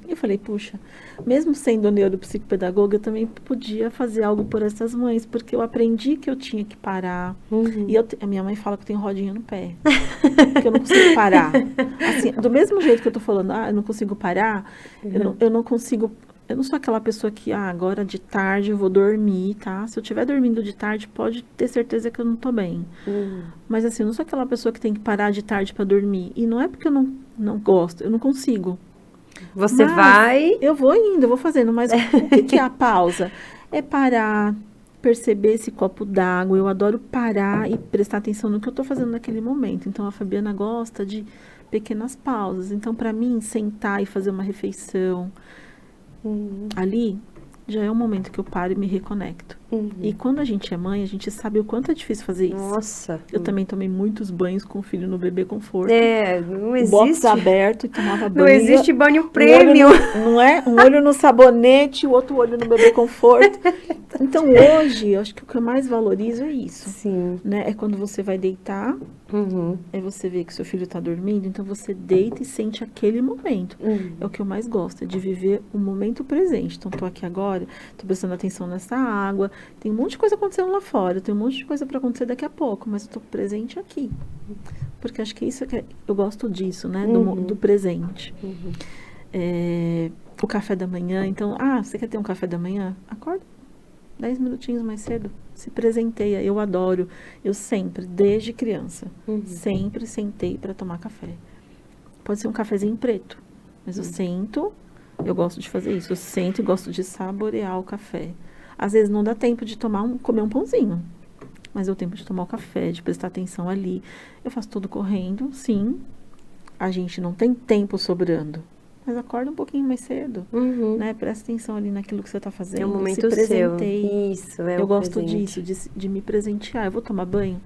Eu falei, puxa, mesmo sendo neuropsicopedagoga, eu também podia fazer algo por essas mães, porque eu aprendi que eu tinha que parar. E a minha mãe fala que eu tenho rodinha no pé, que eu não consigo parar. Assim, do mesmo jeito que eu tô falando, eu não consigo parar, eu não consigo... Eu não sou aquela pessoa que, agora de tarde eu vou dormir, tá? Se eu estiver dormindo de tarde, pode ter certeza que eu não tô bem. Mas assim, eu não sou aquela pessoa que tem que parar de tarde para dormir. E não é porque eu não gosto, eu não consigo. Você vai... Eu vou indo, eu vou fazendo. Mas o que é a pausa? É parar, perceber esse copo d'água. Eu adoro parar e prestar atenção no que eu tô fazendo naquele momento. Então, a Fabiana gosta de pequenas pausas. Então, para mim, sentar e fazer uma refeição... Ali já é um momento que eu paro e me reconecto. E quando a gente é mãe, a gente sabe o quanto é difícil fazer isso. Nossa. Eu também tomei muitos banhos com o filho no bebê conforto. Não existe. O box aberto e tomava banho. Não existe banho prêmio. Não é? Um olho no sabonete, o outro olho no bebê conforto. Então hoje, eu acho que o que eu mais valorizo é isso. Sim. Né? É quando você vai deitar, aí você vê que seu filho está dormindo, então você deita e sente aquele momento. É o que eu mais gosto, é de viver o momento presente. Então, estou aqui agora, estou prestando atenção nessa água, tem um monte de coisa acontecendo lá fora, tem um monte de coisa para acontecer daqui a pouco, mas eu estou presente aqui. Porque acho que isso eu gosto disso, né? Do presente. O café da manhã, então, você quer ter um café da manhã? Acorda 10 minutinhos mais cedo, se presenteia, eu adoro. Eu sempre, desde criança, sempre sentei para tomar café. Pode ser um cafezinho preto, mas eu sento, eu gosto de fazer isso, eu sento e gosto de saborear o café. Às vezes não dá tempo de comer um pãozinho, mas deu tempo de tomar o café, de prestar atenção ali. Eu faço tudo correndo, sim. A gente não tem tempo sobrando, mas acorda um pouquinho mais cedo, né? Presta atenção ali naquilo que você está fazendo. É um momento se presenteie. seu. Isso, é Eu um gosto presente. disso, de me presentear. Eu vou tomar banho.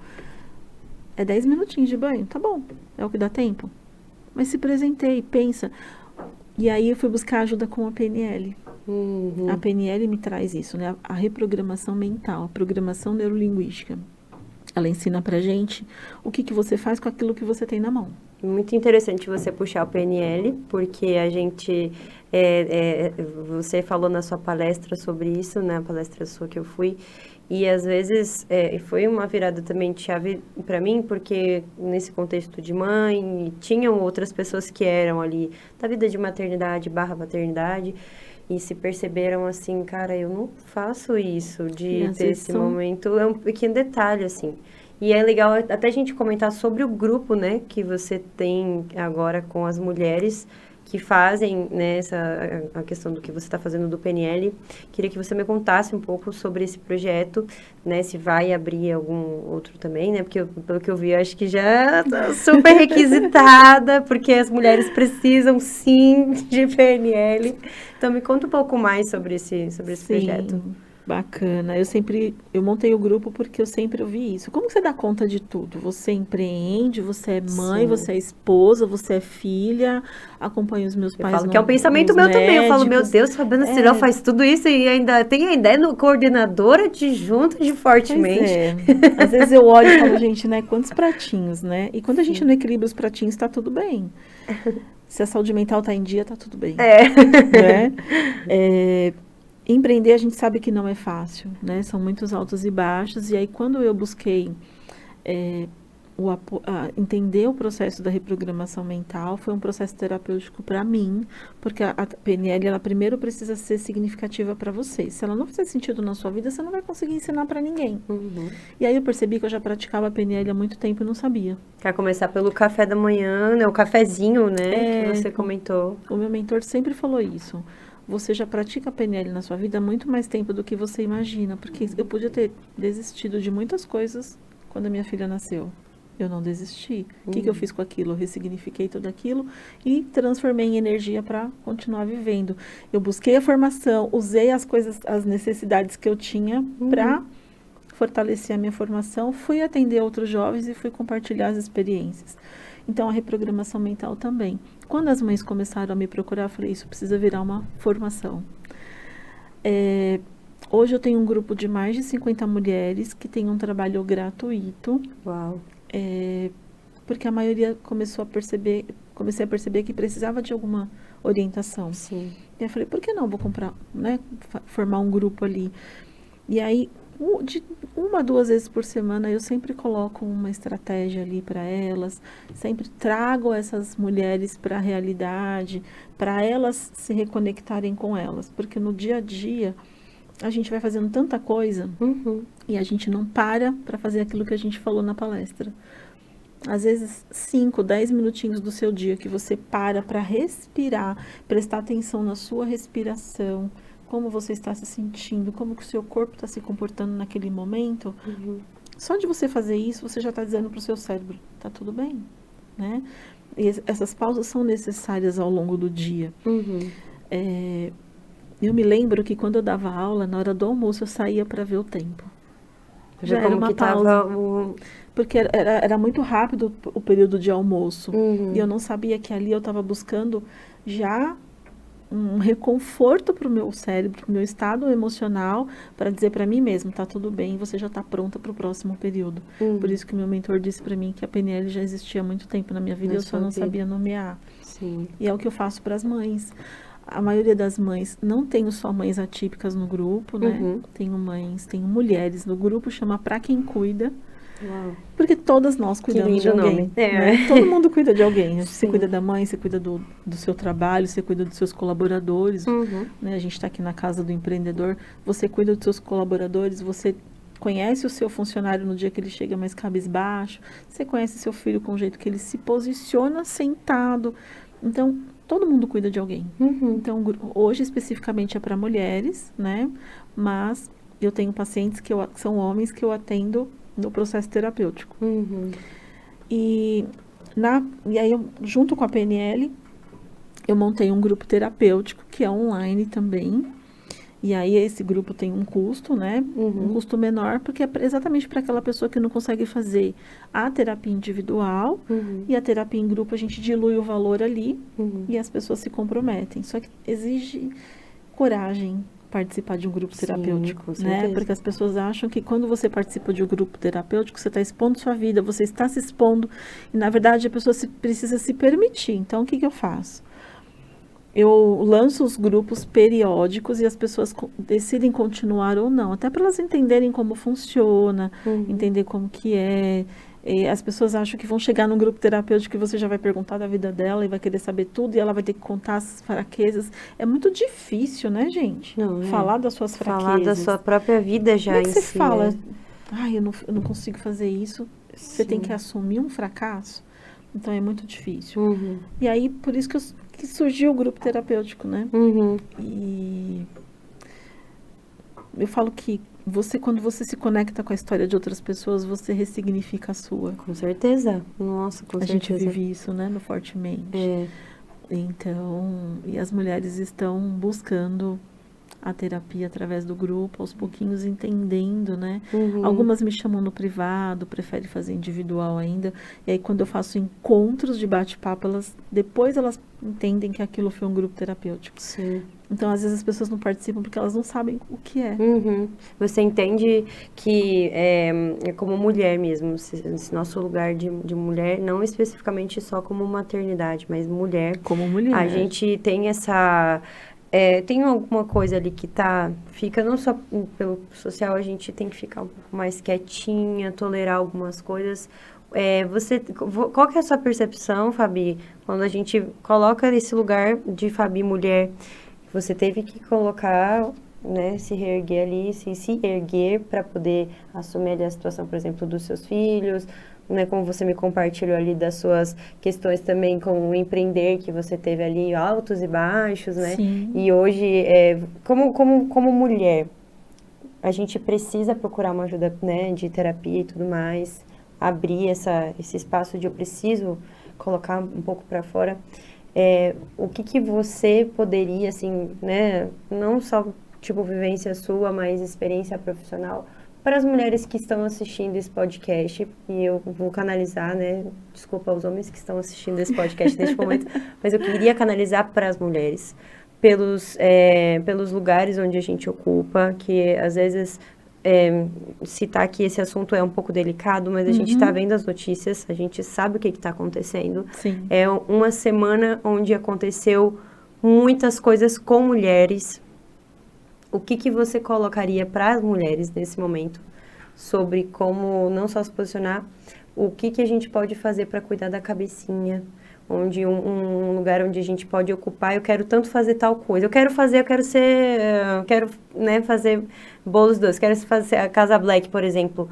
É 10 minutinhos de banho, tá bom. É o que dá tempo. Mas se presenteie, pensa. E aí eu fui buscar ajuda com a PNL. A PNL me traz isso, né? A reprogramação mental, a programação neurolinguística. Ela ensina pra gente o que você faz com aquilo que você tem na mão. Muito interessante você puxar o PNL, porque a gente, você falou na sua palestra sobre isso, né, a palestra sua que eu fui, e às vezes foi uma virada também de chave para mim, porque nesse contexto de mãe, tinham outras pessoas que eram ali da vida de maternidade / paternidade, e se perceberam assim, cara, eu não faço isso, de ter esse momento, é um pequeno detalhe, assim. E é legal até a gente comentar sobre o grupo, né, que você tem agora com as mulheres que fazem, né, a questão do que você está fazendo do PNL. Queria que você me contasse um pouco sobre esse projeto, né, se vai abrir algum outro também, né, porque pelo que eu vi, eu acho que já está super requisitada, porque as mulheres precisam sim de PNL. Então me conta um pouco mais sobre esse projeto. Bacana. Eu montei o grupo porque eu sempre ouvi isso. Como você dá conta de tudo? Você empreende, você é mãe, Sim. você é esposa, você é filha, acompanha os meus pais Eu falo que é um pensamento nos meu também. Eu falo, meu médicos. Deus, Fabiana Ciró faz tudo isso e ainda tem a ideia no coordenadora adjunta de Fortemente. Às vezes eu olho e falo, gente, né, quantos pratinhos, né? E quando a gente não equilibra os pratinhos, tá tudo bem. Se a saúde mental tá em dia, tá tudo bem. Né? Empreender, a gente sabe que não é fácil, né? São muitos altos e baixos. E aí, quando eu busquei entender o processo da reprogramação mental, foi um processo terapêutico para mim, porque a PNL, ela primeiro precisa ser significativa para você. Se ela não fizer sentido na sua vida, você não vai conseguir ensinar para ninguém. E aí eu percebi que eu já praticava a PNL há muito tempo e não sabia. Quer começar pelo café da manhã, né? O cafezinho, né? Que você comentou. O meu mentor sempre falou isso. Você já pratica a PNL na sua vida há muito mais tempo do que você imagina, porque eu podia ter desistido de muitas coisas quando a minha filha nasceu. Eu não desisti. O que eu fiz com aquilo? Eu ressignifiquei tudo aquilo e transformei em energia para continuar vivendo. Eu busquei a formação, usei as coisas, as necessidades que eu tinha para fortalecer a minha formação, fui atender outros jovens e fui compartilhar as experiências. Então, a reprogramação mental também. Quando as mães começaram a me procurar, eu falei, isso precisa virar uma formação. Hoje eu tenho um grupo de mais de 50 mulheres que tem um trabalho gratuito. Uau! Porque a maioria comecei a perceber que precisava de alguma orientação. Sim. E eu falei, por que não? Vou comprar, né? Formar um grupo ali. E aí, de 1 a 2 vezes por semana, eu sempre coloco uma estratégia ali para elas, sempre trago essas mulheres para a realidade, para elas se reconectarem com elas, porque no dia a dia a gente vai fazendo tanta coisa e a gente não para fazer aquilo que a gente falou na palestra. Às vezes 5, 10 minutinhos do seu dia que você para respirar, prestar atenção na sua respiração, como você está se sentindo, como que o seu corpo está se comportando naquele momento. Só de você fazer isso, você já está dizendo para o seu cérebro, tá tudo bem, né? E essas pausas são necessárias ao longo do dia. Eu me lembro que quando eu dava aula, na hora do almoço, eu saía para ver o tempo. Já era uma pausa. Porque era muito rápido o período de almoço. E eu não sabia que ali eu estava buscando já um reconforto para o meu cérebro, para o meu estado emocional, para dizer para mim mesmo, tá tudo bem, você já está pronta para o próximo período. Por isso que meu mentor disse para mim que a PNL já existia há muito tempo na minha vida, eu só não sabia nomear. Sim. E é o que eu faço para as mães. A maioria das mães, não tenho só mães atípicas no grupo, né? Tenho mulheres no grupo, chama Pra Quem Cuida. Uau. Porque todas nós cuidamos de alguém. Né? Todo mundo cuida de alguém. Você cuida da mãe, você cuida do seu trabalho, você cuida dos seus colaboradores. Né? A gente está aqui na casa do empreendedor. Você cuida dos seus colaboradores, você conhece o seu funcionário no dia que ele chega mais cabisbaixo. Você conhece seu filho com o jeito que ele se posiciona sentado. Então, todo mundo cuida de alguém. Então, hoje especificamente é para mulheres, né? Mas eu tenho pacientes que são homens que eu atendo no processo terapêutico. Uhum. E aí, junto com a PNL, eu montei um grupo terapêutico, que é online também. E aí, esse grupo tem um custo, né? Um custo menor, porque é exatamente para aquela pessoa que não consegue fazer a terapia individual. E a terapia em grupo, a gente dilui o valor ali e as pessoas se comprometem. Só que exige coragem participar de um grupo terapêutico, com né? certeza. Porque as pessoas acham que quando você participa de um grupo terapêutico, você está expondo sua vida, você está se expondo, e na verdade a pessoa precisa se permitir. Então, o que eu faço? Eu lanço os grupos periódicos e as pessoas decidem continuar ou não, até para elas entenderem como funciona, entender como que é. As pessoas acham que vão chegar num grupo terapêutico e você já vai perguntar da vida dela e vai querer saber tudo e ela vai ter que contar as fraquezas. É muito difícil, né, gente? Não, falar das suas fraquezas. Falar da sua própria vida já Como é que em você si. fala? Ai, eu não consigo fazer isso. Você tem que assumir um fracasso. Então, é muito difícil. E aí, por isso que surgiu o grupo terapêutico, né? E eu falo que quando você se conecta com a história de outras pessoas, você ressignifica a sua. Com certeza. Nossa, com certeza. A gente vive isso, né, no Fortemente. Então, e as mulheres estão buscando a terapia através do grupo, aos pouquinhos entendendo, né? Algumas me chamam no privado, preferem fazer individual ainda. E aí, quando eu faço encontros de bate-papo, depois elas entendem que aquilo foi um grupo terapêutico. Sim. Então, às vezes as pessoas não participam porque elas não sabem o que é. Você entende que é como mulher mesmo, esse nosso lugar de mulher, não especificamente só como maternidade, mas mulher. Como mulher. A gente tem essa... tem alguma coisa ali que fica não só pelo social, a gente tem que ficar um pouco mais quietinha, tolerar algumas coisas. Qual que é a sua percepção, Fabi, quando a gente coloca esse lugar de Fabi mulher, você teve que colocar, né, se reerguer ali, se erguer para poder assumir ali a situação, por exemplo, dos seus filhos, né, como você me compartilhou ali das suas questões também com o empreender, que você teve ali altos e baixos, né? Sim. E hoje, como mulher, a gente precisa procurar uma ajuda, né, de terapia e tudo mais, abrir esse espaço de eu preciso colocar um pouco para fora. O que você poderia, assim, né, não só, tipo, vivência sua, mas experiência profissional, para as mulheres que estão assistindo esse podcast, e eu vou canalizar, né, desculpa aos homens que estão assistindo esse podcast neste momento, mas eu queria canalizar para as mulheres, pelos lugares onde a gente ocupa, que às vezes... citar que esse assunto é um pouco delicado, mas a gente está vendo as notícias, a gente sabe o que está acontecendo. Sim. É uma semana onde aconteceu muitas coisas com mulheres. O que você colocaria para as mulheres nesse momento sobre como não só se posicionar, o que a gente pode fazer para cuidar da cabecinha, onde um lugar onde a gente pode ocupar, eu quero tanto fazer tal coisa, eu quero né, fazer bolos doces, quero fazer a Casa Black, por exemplo.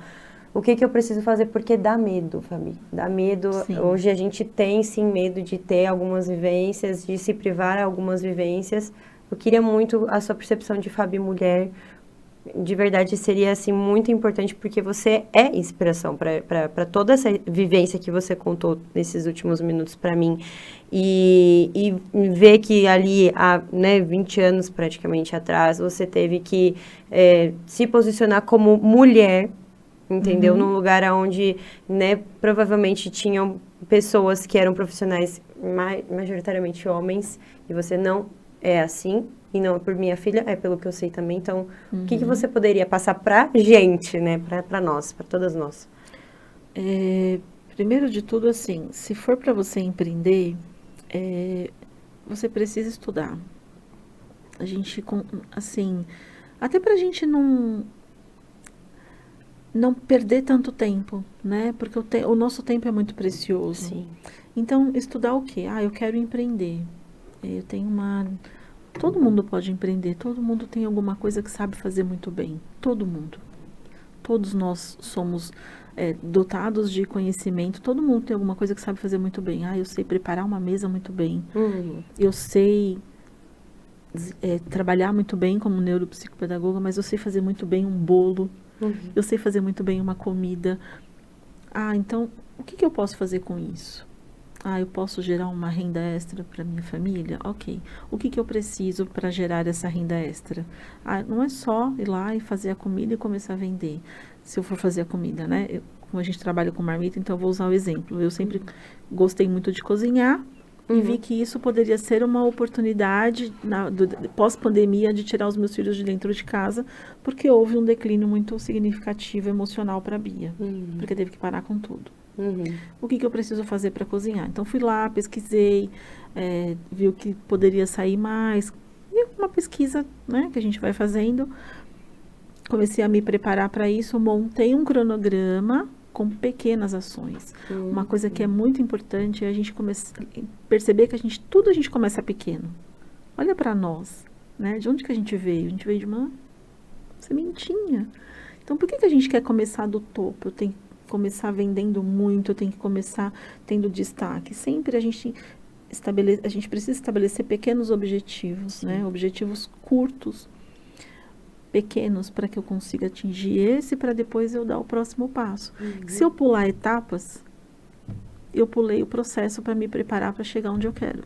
O que eu preciso fazer? Porque dá medo, Fabi. Dá medo. Sim. Hoje a gente tem, sim, medo de ter algumas vivências, de se privar algumas vivências. Eu queria muito a sua percepção de Fabi mulher. De verdade, seria, assim, muito importante, porque você é inspiração para toda essa vivência que você contou nesses últimos minutos para mim. E ver que ali, há, né, 20 anos praticamente atrás, você teve que se posicionar como mulher, entendeu? Num lugar onde, né, provavelmente tinham pessoas que eram profissionais majoritariamente homens, e você não é assim. E não é por minha filha, é pelo que eu sei também. Então, o que você poderia passar pra gente, né? Pra nós, pra todas nós? Primeiro de tudo, assim, se for para você empreender, você precisa estudar. A gente, assim, até pra gente não perder tanto tempo, né? Porque o nosso tempo é muito precioso. Sim. Então, estudar o quê? Eu quero empreender. Eu tenho Todo mundo pode empreender, todo mundo tem alguma coisa que sabe fazer muito bem. Todo mundo. Todos nós somos dotados de conhecimento, todo mundo tem alguma coisa que sabe fazer muito bem. Eu sei preparar uma mesa muito bem. Eu sei trabalhar muito bem como neuropsicopedagoga, mas eu sei fazer muito bem um bolo. Eu sei fazer muito bem uma comida. Ah, então, o que eu posso fazer com isso? Ah, eu posso gerar uma renda extra para minha família? Ok. O que eu preciso para gerar essa renda extra? Ah, não é só ir lá e fazer a comida e começar a vender. Se eu for fazer a comida, né? Como a gente trabalha com marmita, então eu vou usar o exemplo. Eu sempre gostei muito de cozinhar e vi que isso poderia ser uma oportunidade pós-pandemia de tirar os meus filhos de dentro de casa, porque houve um declínio muito significativo emocional para a Bia, porque teve que parar com tudo. O que eu preciso fazer para cozinhar? Então, fui lá, pesquisei, vi o que poderia sair mais. E uma pesquisa, né, que a gente vai fazendo. Comecei a me preparar para isso, montei um cronograma com pequenas ações. Uma coisa que é muito importante é a gente perceber que tudo a gente começa pequeno. Olha para nós, né? De onde que a gente veio? A gente veio de uma sementinha. Então, por que a gente quer começar do topo? Tem que começar vendendo muito, tem que começar tendo destaque. Sempre a gente precisa estabelecer pequenos objetivos, né? Objetivos curtos, pequenos, para que eu consiga atingir esse, para depois eu dar o próximo passo. Se eu pular etapas, eu pulei o processo para me preparar para chegar onde eu quero.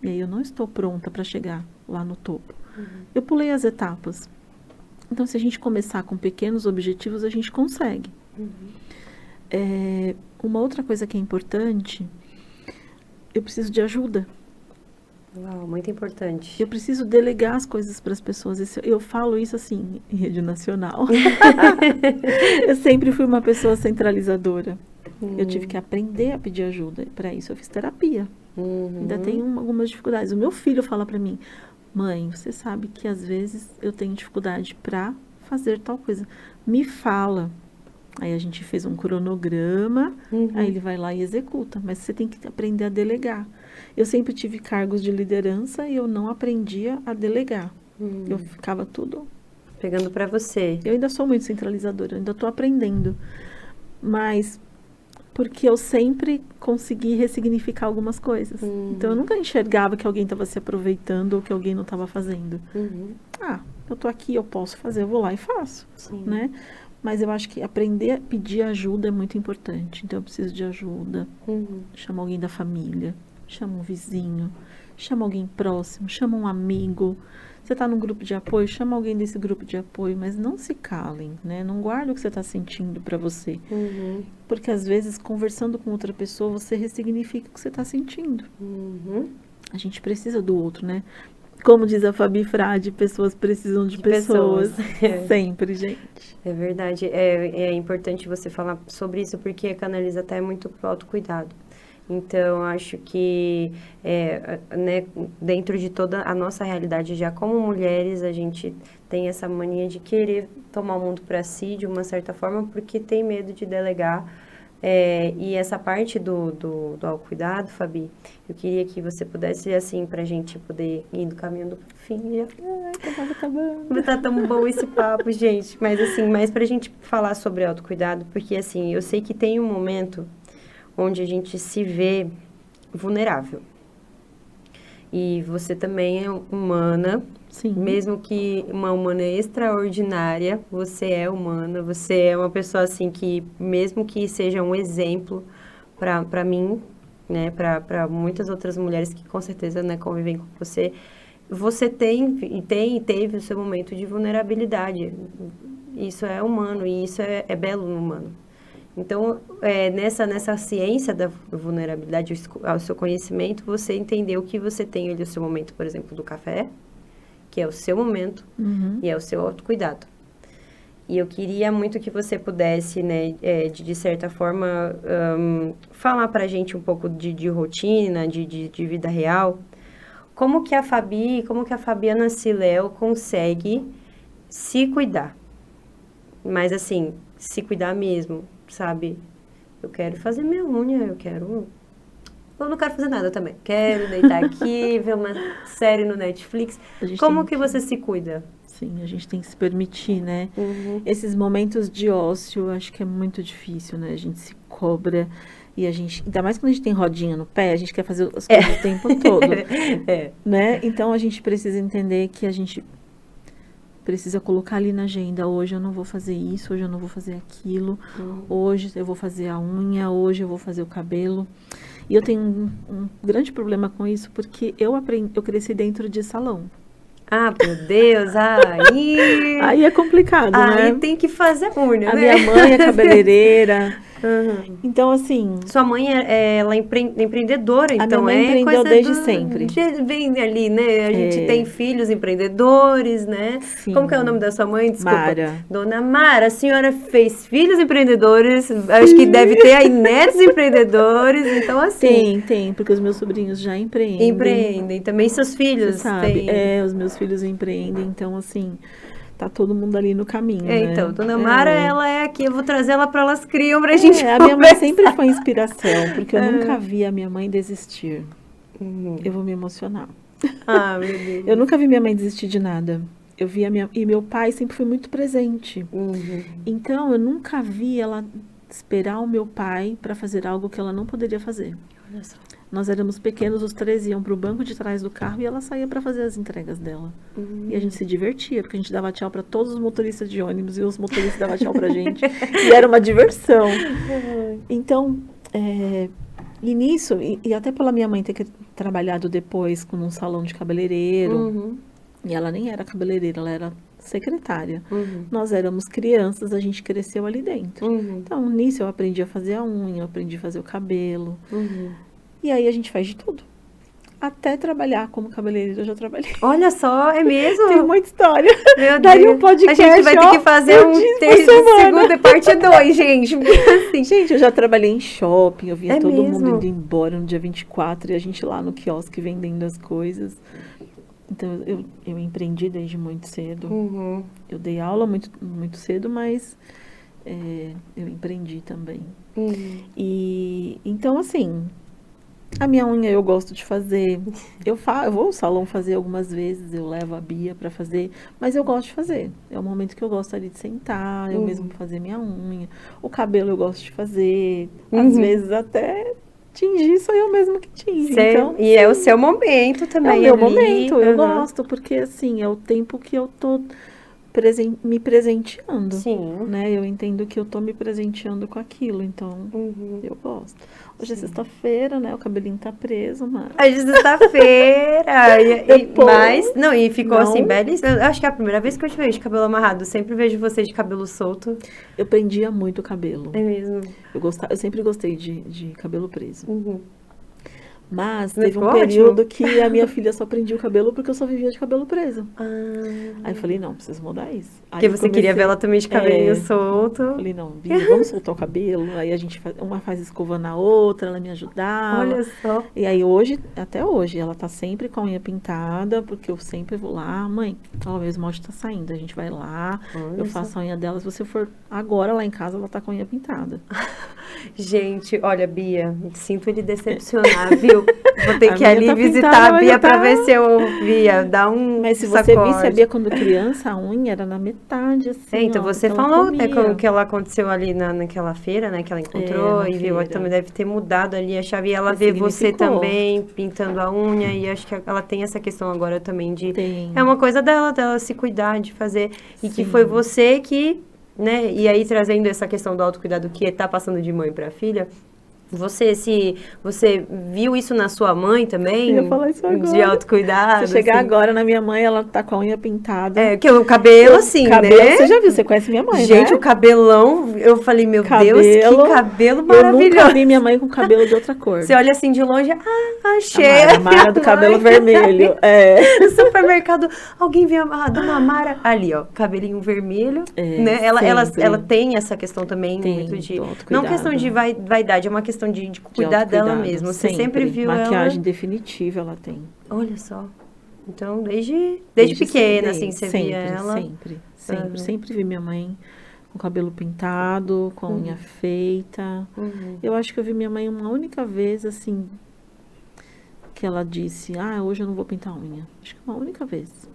E aí eu não estou pronta para chegar lá no topo. Eu pulei as etapas. Então, se a gente começar com pequenos objetivos, a gente consegue. Uma outra coisa que é importante, eu preciso de ajuda. Uau, muito importante. Eu preciso delegar as coisas para as pessoas. Eu falo isso assim, em rede nacional. Eu sempre fui uma pessoa centralizadora. Eu tive que aprender a pedir ajuda. Para isso eu fiz terapia. Ainda tenho algumas dificuldades. O meu filho fala para mim: mãe, você sabe que às vezes eu tenho dificuldade para fazer tal coisa. Me fala. Aí a gente fez um cronograma, aí ele vai lá e executa. Mas você tem que aprender a delegar. Eu sempre tive cargos de liderança e eu não aprendia a delegar. Eu ficava tudo pegando para você. Eu ainda sou muito centralizadora, ainda estou aprendendo. Mas porque eu sempre consegui ressignificar algumas coisas. Então eu nunca enxergava que alguém estava se aproveitando ou que alguém não estava fazendo. Ah, eu estou aqui, eu posso fazer, eu vou lá e faço. Né? Mas eu acho que aprender a pedir ajuda é muito importante. Então eu preciso de ajuda. Chama alguém da família, chama um vizinho, chama alguém próximo, chama um amigo. Você está num grupo de apoio, chama alguém desse grupo de apoio, mas não se calem, né? Não guarda o que você está sentindo para você. Porque às vezes, conversando com outra pessoa, você ressignifica o que você está sentindo. A gente precisa do outro, né? Como diz a Fabi Frade, pessoas precisam de pessoas. Sempre, gente. É verdade. É importante você falar sobre isso, porque canaliza até muito pro autocuidado. Então, acho que né, dentro de toda a nossa realidade, já como mulheres, a gente tem essa mania de querer tomar o mundo para si, de uma certa forma, porque tem medo de delegar. E essa parte do autocuidado, Fabi, eu queria que você pudesse, assim, pra gente poder ir caminhando pro fim. Já... Ai, acabando. Tá tão bom esse papo, gente. Mas, assim, mais pra gente falar sobre autocuidado, porque, assim, eu sei que tem um momento onde a gente se vê vulnerável. E você também é humana. Sim. Mesmo que uma humana extraordinária, você é humana, você é uma pessoa assim que, mesmo que seja um exemplo para mim, né, para muitas outras mulheres que com certeza, né, convivem com você, você tem e teve o seu momento de vulnerabilidade. Isso é humano e isso é belo no humano. Então, nessa ciência da vulnerabilidade, ao seu conhecimento, você entendeu que você tem ali o seu momento, por exemplo, do café, que é o seu momento e é o seu autocuidado. E eu queria muito que você pudesse, né, de certa forma, falar pra gente um pouco de rotina, de vida real. Como que a Fabiana Siléo consegue se cuidar? Mas, assim, se cuidar mesmo, sabe? Eu quero fazer minha unha, eu não quero fazer nada também. Quero deitar aqui, ver uma série no Netflix. Como que você se cuida? Sim, a gente tem que se permitir, né? Esses momentos de ócio, acho que é muito difícil, né? A gente se cobra e a gente... Ainda mais quando a gente tem rodinha no pé, a gente quer fazer as coisas o tempo todo. Né? Então, a gente precisa entender que a gente precisa colocar ali na agenda, hoje eu não vou fazer isso, hoje eu não vou fazer aquilo, hoje eu vou fazer a unha, hoje eu vou fazer o cabelo. E eu tenho um grande problema com isso, porque eu cresci dentro de salão. Ah, meu Deus, aí... Aí é complicado, né? Aí tem que fazer unha, A né? minha mãe é cabeleireira. Então, assim... Sua mãe, ela é empreendedora, então minha mãe empreendeu coisa desde sempre. Vem ali, né? A gente tem filhos empreendedores, né? Sim. Como que é o nome da sua mãe? Desculpa. Mara. Dona Mara, a senhora fez filhos empreendedores, acho que deve ter aí netos empreendedores, então assim... Tem, porque os meus sobrinhos já empreendem. Empreendem, também seus filhos. Você sabe, têm... os meus filhos empreendem, então assim... Tá todo mundo ali no caminho, né? Então, Dona Mara, ela é aqui, eu vou trazer ela para Elas Criam pra gente A minha mãe sempre foi inspiração, porque eu nunca vi a minha mãe desistir. Eu vou me emocionar. Ah, meu Deus. Eu nunca vi minha mãe desistir de nada. Eu vi e meu pai sempre foi muito presente. Então, eu nunca vi ela esperar o meu pai para fazer algo que ela não poderia fazer. Olha só. Nós éramos pequenos, os 3 iam para o banco de trás do carro e ela saía para fazer as entregas dela. E a gente se divertia, porque a gente dava tchau para todos os motoristas de ônibus e os motoristas davam tchau para a gente. E era uma diversão. Então, e nisso, e até pela minha mãe ter trabalhado depois com um salão de cabeleireiro, e ela nem era cabeleireira, ela era secretária. Nós éramos crianças, a gente cresceu ali dentro. Então, nisso eu aprendi a fazer a unha, eu aprendi a fazer o cabelo. E aí a gente faz de tudo. Até trabalhar como cabeleireira eu já trabalhei. Olha só, é mesmo? Tem muita história. Meu Daí Deus. um podcast, a gente vai ter que fazer um segunda parte 2, gente. Assim. Gente, eu já trabalhei em shopping, eu via todo mundo indo embora no dia 24 e a gente lá no quiosque vendendo as coisas. Então, eu empreendi desde muito cedo. Eu dei aula muito, muito cedo, mas eu empreendi também. E então, assim, a minha unha eu gosto de fazer. Eu vou ao salão fazer algumas vezes, eu levo a Bia para fazer, mas eu gosto de fazer. É o momento que eu gosto ali de sentar, eu mesmo fazer minha unha. O cabelo eu gosto de fazer, às vezes até tingir, sou eu mesmo que tinge. Então, e é o seu momento também. É o meu momento, eu gosto, porque assim, é o tempo que eu tô me presenteando. Sim. Né? Eu entendo que eu tô me presenteando com aquilo, então eu gosto. Hoje é sexta-feira, né? O cabelinho tá preso, mas... Hoje é sexta-feira. E ficou assim, belíssimo. Eu acho que é a primeira vez que eu te vejo de cabelo amarrado. Eu sempre vejo você de cabelo solto. Eu prendia muito o cabelo. É mesmo? Eu sempre gostei de cabelo preso. Mas Mas teve um período que a minha filha só prendia o cabelo porque eu só vivia de cabelo preso. Aí eu falei, não, preciso mudar isso. Aí porque você queria ver ela também de cabelinho solto. Eu falei, não, Bia, vamos soltar o cabelo. Aí a gente uma faz escova na outra, ela me ajudava. Olha só. E aí até hoje, ela tá sempre com a unha pintada, porque eu sempre vou lá, mãe, ó, meu esmalte tá saindo, a gente vai lá, eu faço a unha dela. Se você for agora lá em casa, ela tá com a unha pintada. Gente, olha, Bia, sinto ele decepcionar, viu? Vou ter que ir ali visitar a Bia pra ver se eu ouvia, dar um Mas se você visse a Bia quando criança, a unha era na metade, assim. Então você falou com o que ela aconteceu ali naquela feira, né? Que ela encontrou e viu, também deve ter mudado ali a chave. E ela vê você também pintando a unha e acho que ela tem essa questão agora também de... É uma coisa dela se cuidar, de fazer. E que foi você que... Né? E aí, trazendo essa questão do autocuidado que está passando de mãe para filha, você viu isso na sua mãe também? Eu ia falar isso agora. De autocuidado? Se chegar assim. agora na minha mãe, ela tá com a unha pintada. Que o cabelo, assim, cabelo, né? Você já viu, você conhece minha mãe, Gente, né? o cabelão, eu falei, meu Deus, que cabelo maravilhoso. Eu nunca vi minha mãe com cabelo de outra cor. Você olha assim de longe, achei. A Mara do cabelo vermelho. No supermercado, alguém viu a Dona Mara ali, ó, cabelinho vermelho, né? Ela tem essa questão também, muito de... Não questão de vaidade, é uma questão de cuidar dela mesma. Você sempre viu maquiagem definitiva ela tem. Olha só. Então, desde pequena, assim, você via ela? Sempre vi minha mãe com cabelo pintado, com unha feita. Eu acho que eu vi minha mãe uma única vez, assim, que ela disse, hoje eu não vou pintar unha. Acho que uma única vez.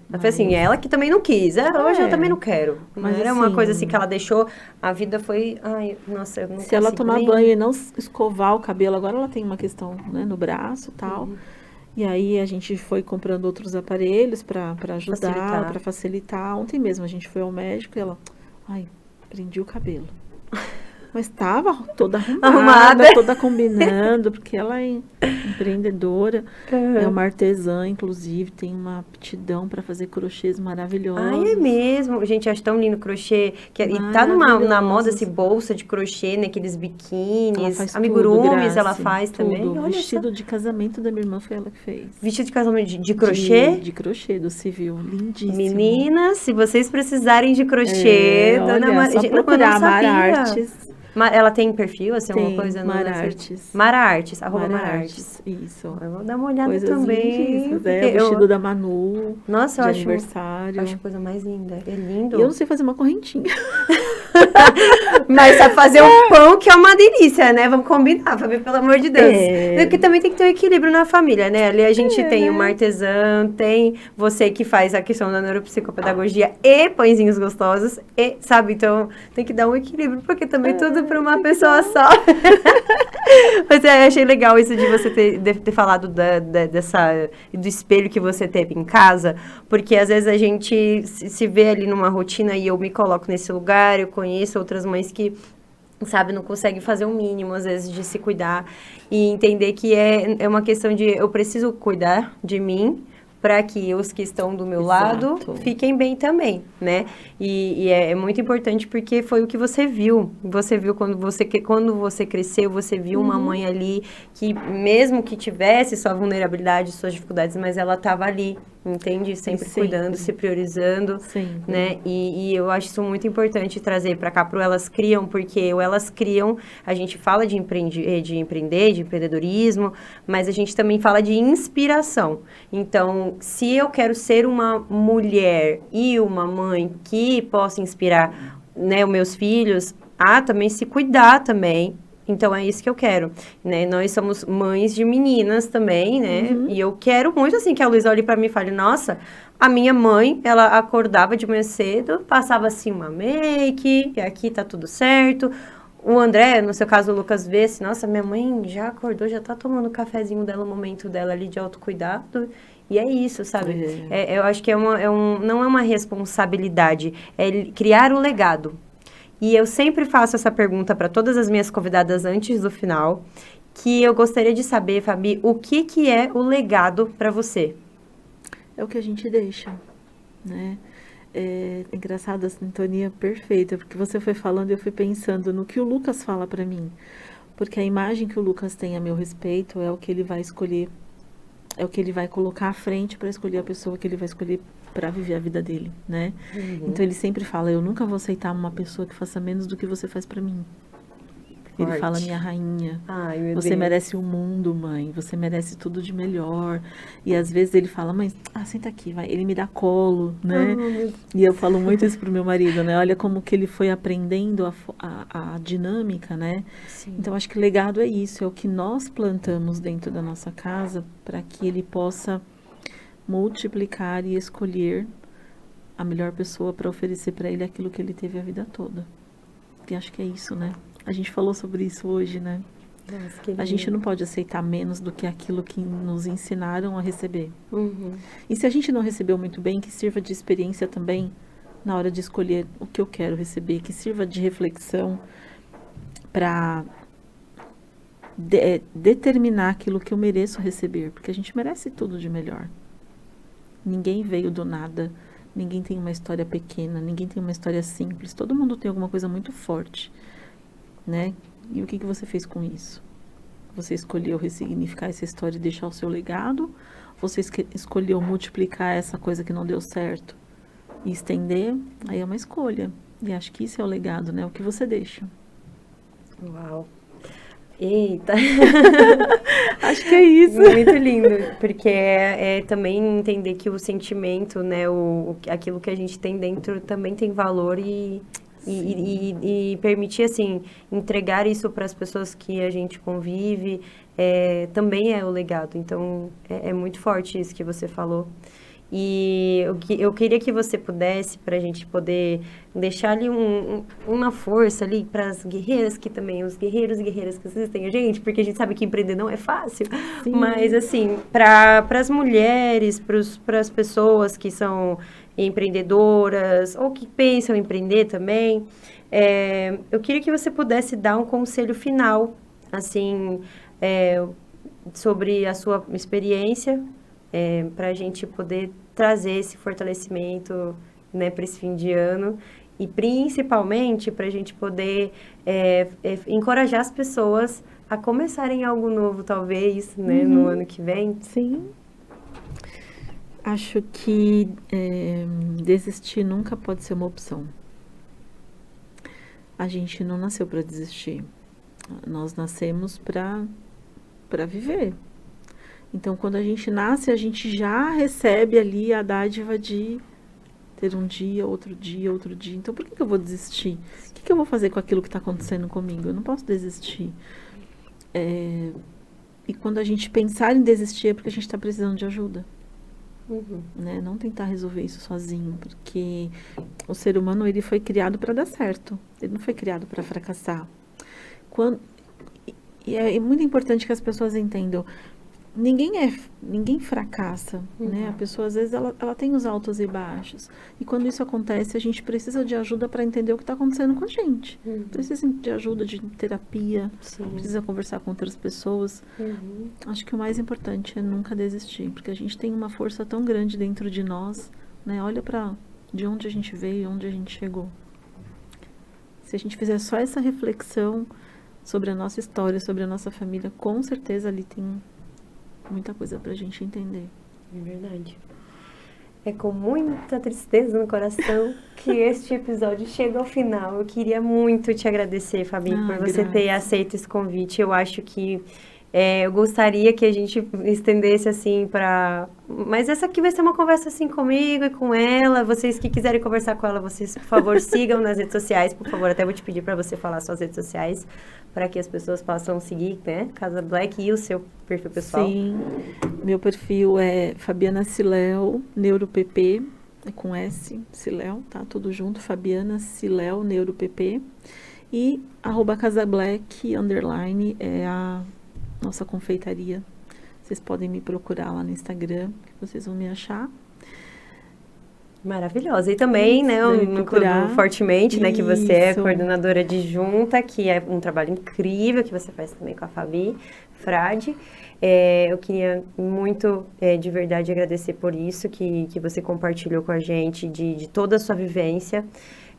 Mas foi assim, ela que também não quis. Hoje eu também não quero. Mas era uma coisa assim que ela deixou, a vida foi... Ai, nossa, eu não Se ela tomar banho e não escovar o cabelo, agora ela tem uma questão, né, no braço e tal. E aí a gente foi comprando outros aparelhos para ajudar, para facilitar. Ontem mesmo a gente foi ao médico e ela, ai, prendi o cabelo. Mas estava toda arrumada, toda combinando, porque ela é empreendedora, é uma artesã, inclusive, tem uma aptidão para fazer crochês maravilhosos. Ai, é mesmo. Gente, acho tão lindo crochê. E tá na moda esse bolsa de crochê, né? Aqueles biquínis, amigurumis, ela faz tudo. Também. O vestido de casamento da minha irmã foi ela que fez. Vestido de casamento de crochê? De crochê, do civil. Lindíssimo. Meninas, se vocês precisarem de crochê, Dona Maria... Só procurar Mara Artes. Ela tem perfil, assim, tem, alguma coisa? Mara Artes. Mara Artes, @Mara Artes. Isso. Eu vou dar uma olhada Coisas também. O vestido da Manu, nossa, de aniversário. Eu acho a coisa mais linda. É lindo. E eu não sei fazer uma correntinha. Mas sabe fazer um pão que é uma delícia, né? Vamos combinar, Fabi, pelo amor de Deus. Porque também tem que ter um equilíbrio na família, né? Ali a gente tem uma artesã, tem você que faz a questão da neuropsicopedagogia e pãezinhos gostosos, e, sabe? Então, tem que dar um equilíbrio, porque também tudo para uma pessoa só. Mas eu achei legal isso de você ter falado do espelho que você teve em casa, porque às vezes a gente se vê ali numa rotina e eu me coloco nesse lugar, eu conheço outras mães que, sabe, não conseguem fazer o mínimo, às vezes, de se cuidar e entender que é uma questão de eu preciso cuidar de mim para que os que estão do meu lado fiquem bem também, né? E é muito importante porque foi o que você viu. Você viu quando você cresceu, você viu uma mãe ali que, mesmo que tivesse sua vulnerabilidade, suas dificuldades, mas ela estava ali, entende? Sempre cuidando, se priorizando, né? E eu acho isso muito importante trazer para cá pro Elas Criam, porque o Elas Criam, a gente fala de empreender, de empreendedorismo, mas a gente também fala de inspiração. Então, se eu quero ser uma mulher e uma mãe que possa inspirar, né, os meus filhos a também se cuidar também, então, é isso que eu quero, né? Nós somos mães de meninas também, né? E eu quero muito, assim, que a Luísa olhe pra mim e fale, nossa, a minha mãe, ela acordava de manhã cedo, passava, assim, uma make, e aqui tá tudo certo. O André, no seu caso, o Lucas, vê assim, nossa, minha mãe já acordou, já tá tomando o cafezinho dela, o momento dela ali de autocuidado. E é isso, sabe? Eu acho que não é uma responsabilidade, é criar o legado. E eu sempre faço essa pergunta para todas as minhas convidadas antes do final, que eu gostaria de saber, Fabi, o que é o legado para você? É o que a gente deixa, né? É engraçado, a sintonia perfeita, porque você foi falando e eu fui pensando no que o Lucas fala para mim. Porque a imagem que o Lucas tem a meu respeito é o que ele vai escolher, é o que ele vai colocar à frente para escolher a pessoa que ele vai escolher para viver a vida dele, né? Então ele sempre fala, eu nunca vou aceitar uma pessoa que faça menos do que você faz para mim. Ele fala, minha rainha, você merece o mundo, mãe, você merece tudo de melhor. E às vezes ele fala, mãe, senta aqui, vai. Ele me dá colo, né? E eu falo muito isso pro meu marido, né? Olha como que ele foi aprendendo a dinâmica, né? Sim. Então acho que o legado é isso, é o que nós plantamos dentro da nossa casa para que ele possa multiplicar e escolher a melhor pessoa para oferecer para ele aquilo que ele teve a vida toda. E acho que é isso, né? A gente falou sobre isso hoje, né? Nossa, a gente não pode aceitar menos do que aquilo que nos ensinaram a receber. E se a gente não recebeu muito bem, que sirva de experiência também na hora de escolher o que eu quero receber, que sirva de reflexão para determinar aquilo que eu mereço receber, porque a gente merece tudo de melhor. Ninguém veio do nada, ninguém tem uma história pequena, ninguém tem uma história simples, todo mundo tem alguma coisa muito forte, né? E o que você fez com isso? Você escolheu ressignificar essa história e deixar o seu legado? Você escolheu multiplicar essa coisa que não deu certo e estender? Aí é uma escolha. E acho que isso é o legado, né? O que você deixa. Uau! Eita! Acho que é isso. Muito lindo, porque é também entender que o sentimento, né, aquilo que a gente tem dentro também tem valor e permitir, assim, entregar isso para as pessoas que a gente convive, também é o legado. Então, é muito forte isso que você falou. E eu queria que você pudesse, para a gente poder deixar ali uma força ali para as guerreiras, que também, os guerreiros e guerreiras que assistem a gente, porque a gente sabe que empreender não é fácil, Sim. Mas assim, para as mulheres, para as pessoas que são empreendedoras ou que pensam em empreender também, eu queria que você pudesse dar um conselho final, assim, sobre a sua experiência, para a gente poder trazer esse fortalecimento, né, para esse fim de ano e principalmente para a gente poder encorajar as pessoas a começarem algo novo, talvez, né, no ano que vem. Sim. Acho que desistir nunca pode ser uma opção. A gente não nasceu para desistir. Nós nascemos para viver. Então, quando a gente nasce, a gente já recebe ali a dádiva de ter um dia, outro dia, outro dia. Então, por que eu vou desistir? O que eu vou fazer com aquilo que está acontecendo comigo? Eu não posso desistir. E quando a gente pensar em desistir, é porque a gente está precisando de ajuda. Né? Não tentar resolver isso sozinho, porque o ser humano ele foi criado para dar certo. Ele não foi criado para fracassar. E é muito importante que as pessoas entendam. Ninguém fracassa, né? A pessoa, às vezes, ela tem os altos e baixos. E quando isso acontece, a gente precisa de ajuda para entender o que está acontecendo com a gente. Precisa de ajuda, de terapia, precisa conversar com outras pessoas. Acho que o mais importante é nunca desistir, porque a gente tem uma força tão grande dentro de nós, né? Olha para de onde a gente veio e onde a gente chegou. Se a gente fizer só essa reflexão sobre a nossa história, sobre a nossa família, com certeza ali tem muita coisa pra gente entender. É verdade. É com muita tristeza no coração que este episódio chega ao final. Eu queria muito te agradecer, Fabi, por você ter aceito esse convite. Eu acho que eu gostaria que a gente estendesse assim para... Mas essa aqui vai ser uma conversa assim comigo e com ela. Vocês que quiserem conversar com ela, vocês, por favor, sigam nas redes sociais. Por favor, até vou te pedir para você falar suas redes sociais, para que as pessoas possam seguir, né? Casa Black e o seu perfil pessoal. Sim, meu perfil é Fabiana Siléu, NeuroPP, com S, Siléu, tá? Tudo junto, Fabiana Siléu, NeuroPP. E @CasaBlack, _ é a nossa confeitaria. Vocês podem me procurar lá no Instagram, que vocês vão me achar. Maravilhosa. E também, né, no Clube Fortemente, né, que você é coordenadora adjunta, que é um trabalho incrível que você faz também com a Fabi Frade. Eu queria muito, de verdade, agradecer por isso que você compartilhou com a gente, de toda a sua vivência.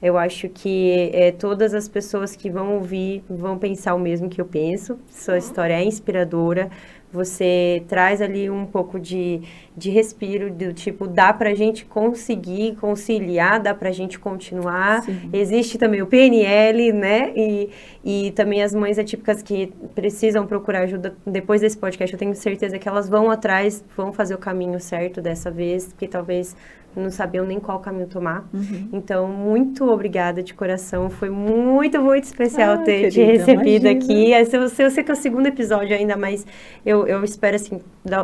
Eu acho que todas as pessoas que vão ouvir vão pensar o mesmo que eu penso. Sua história é inspiradora. Você traz ali um pouco de respiro, do tipo, dá pra gente conseguir conciliar, dá pra gente continuar. Sim. Existe também o PNL, né? E também as mães atípicas que precisam procurar ajuda. Depois desse podcast, eu tenho certeza que elas vão atrás, vão fazer o caminho certo dessa vez, porque talvez não sabiam nem qual caminho tomar. Então, muito obrigada de coração. Foi muito, muito especial ter te recebido aqui. Eu sei que é o segundo episódio ainda, mas eu espero, assim,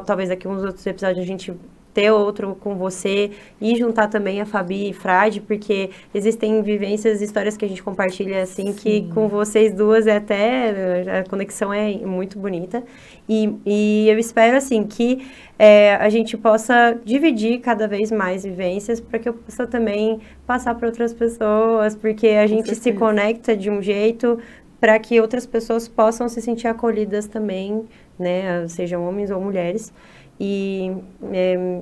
talvez daqui uns outros episódios a gente ter outro com você e juntar também a Fabi e Frade, porque existem vivências, histórias que a gente compartilha, assim, que com vocês duas a conexão é muito bonita. E eu espero, assim, que a gente possa dividir cada vez mais vivências para que eu possa também passar para outras pessoas, porque a gente se conecta de um jeito para que outras pessoas possam se sentir acolhidas também, né, sejam homens ou mulheres. E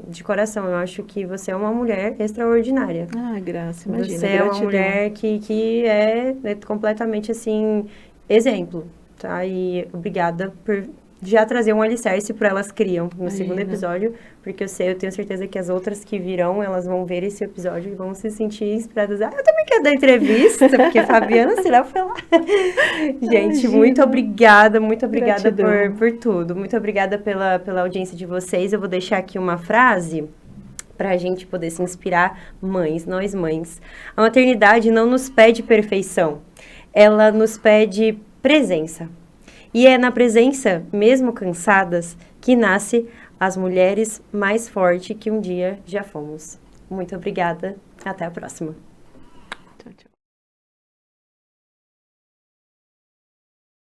de coração, eu acho que você é uma mulher extraordinária. Graça, imagina. Você é uma mulher que é completamente, assim, exemplo, tá? E obrigada por já trazer um alicerce para Elas Criam no segundo episódio, porque eu tenho certeza que as outras que virão, elas vão ver esse episódio e vão se sentir inspiradas. Eu também quero dar entrevista, porque Fabiana Siléu foi lá. Gente, muito obrigada por tudo. Muito obrigada pela audiência de vocês. Eu vou deixar aqui uma frase para a gente poder se inspirar, nós mães. A maternidade não nos pede perfeição, ela nos pede presença. E é na presença, mesmo cansadas, que nasce as mulheres mais fortes que um dia já fomos. Muito obrigada. Até a próxima.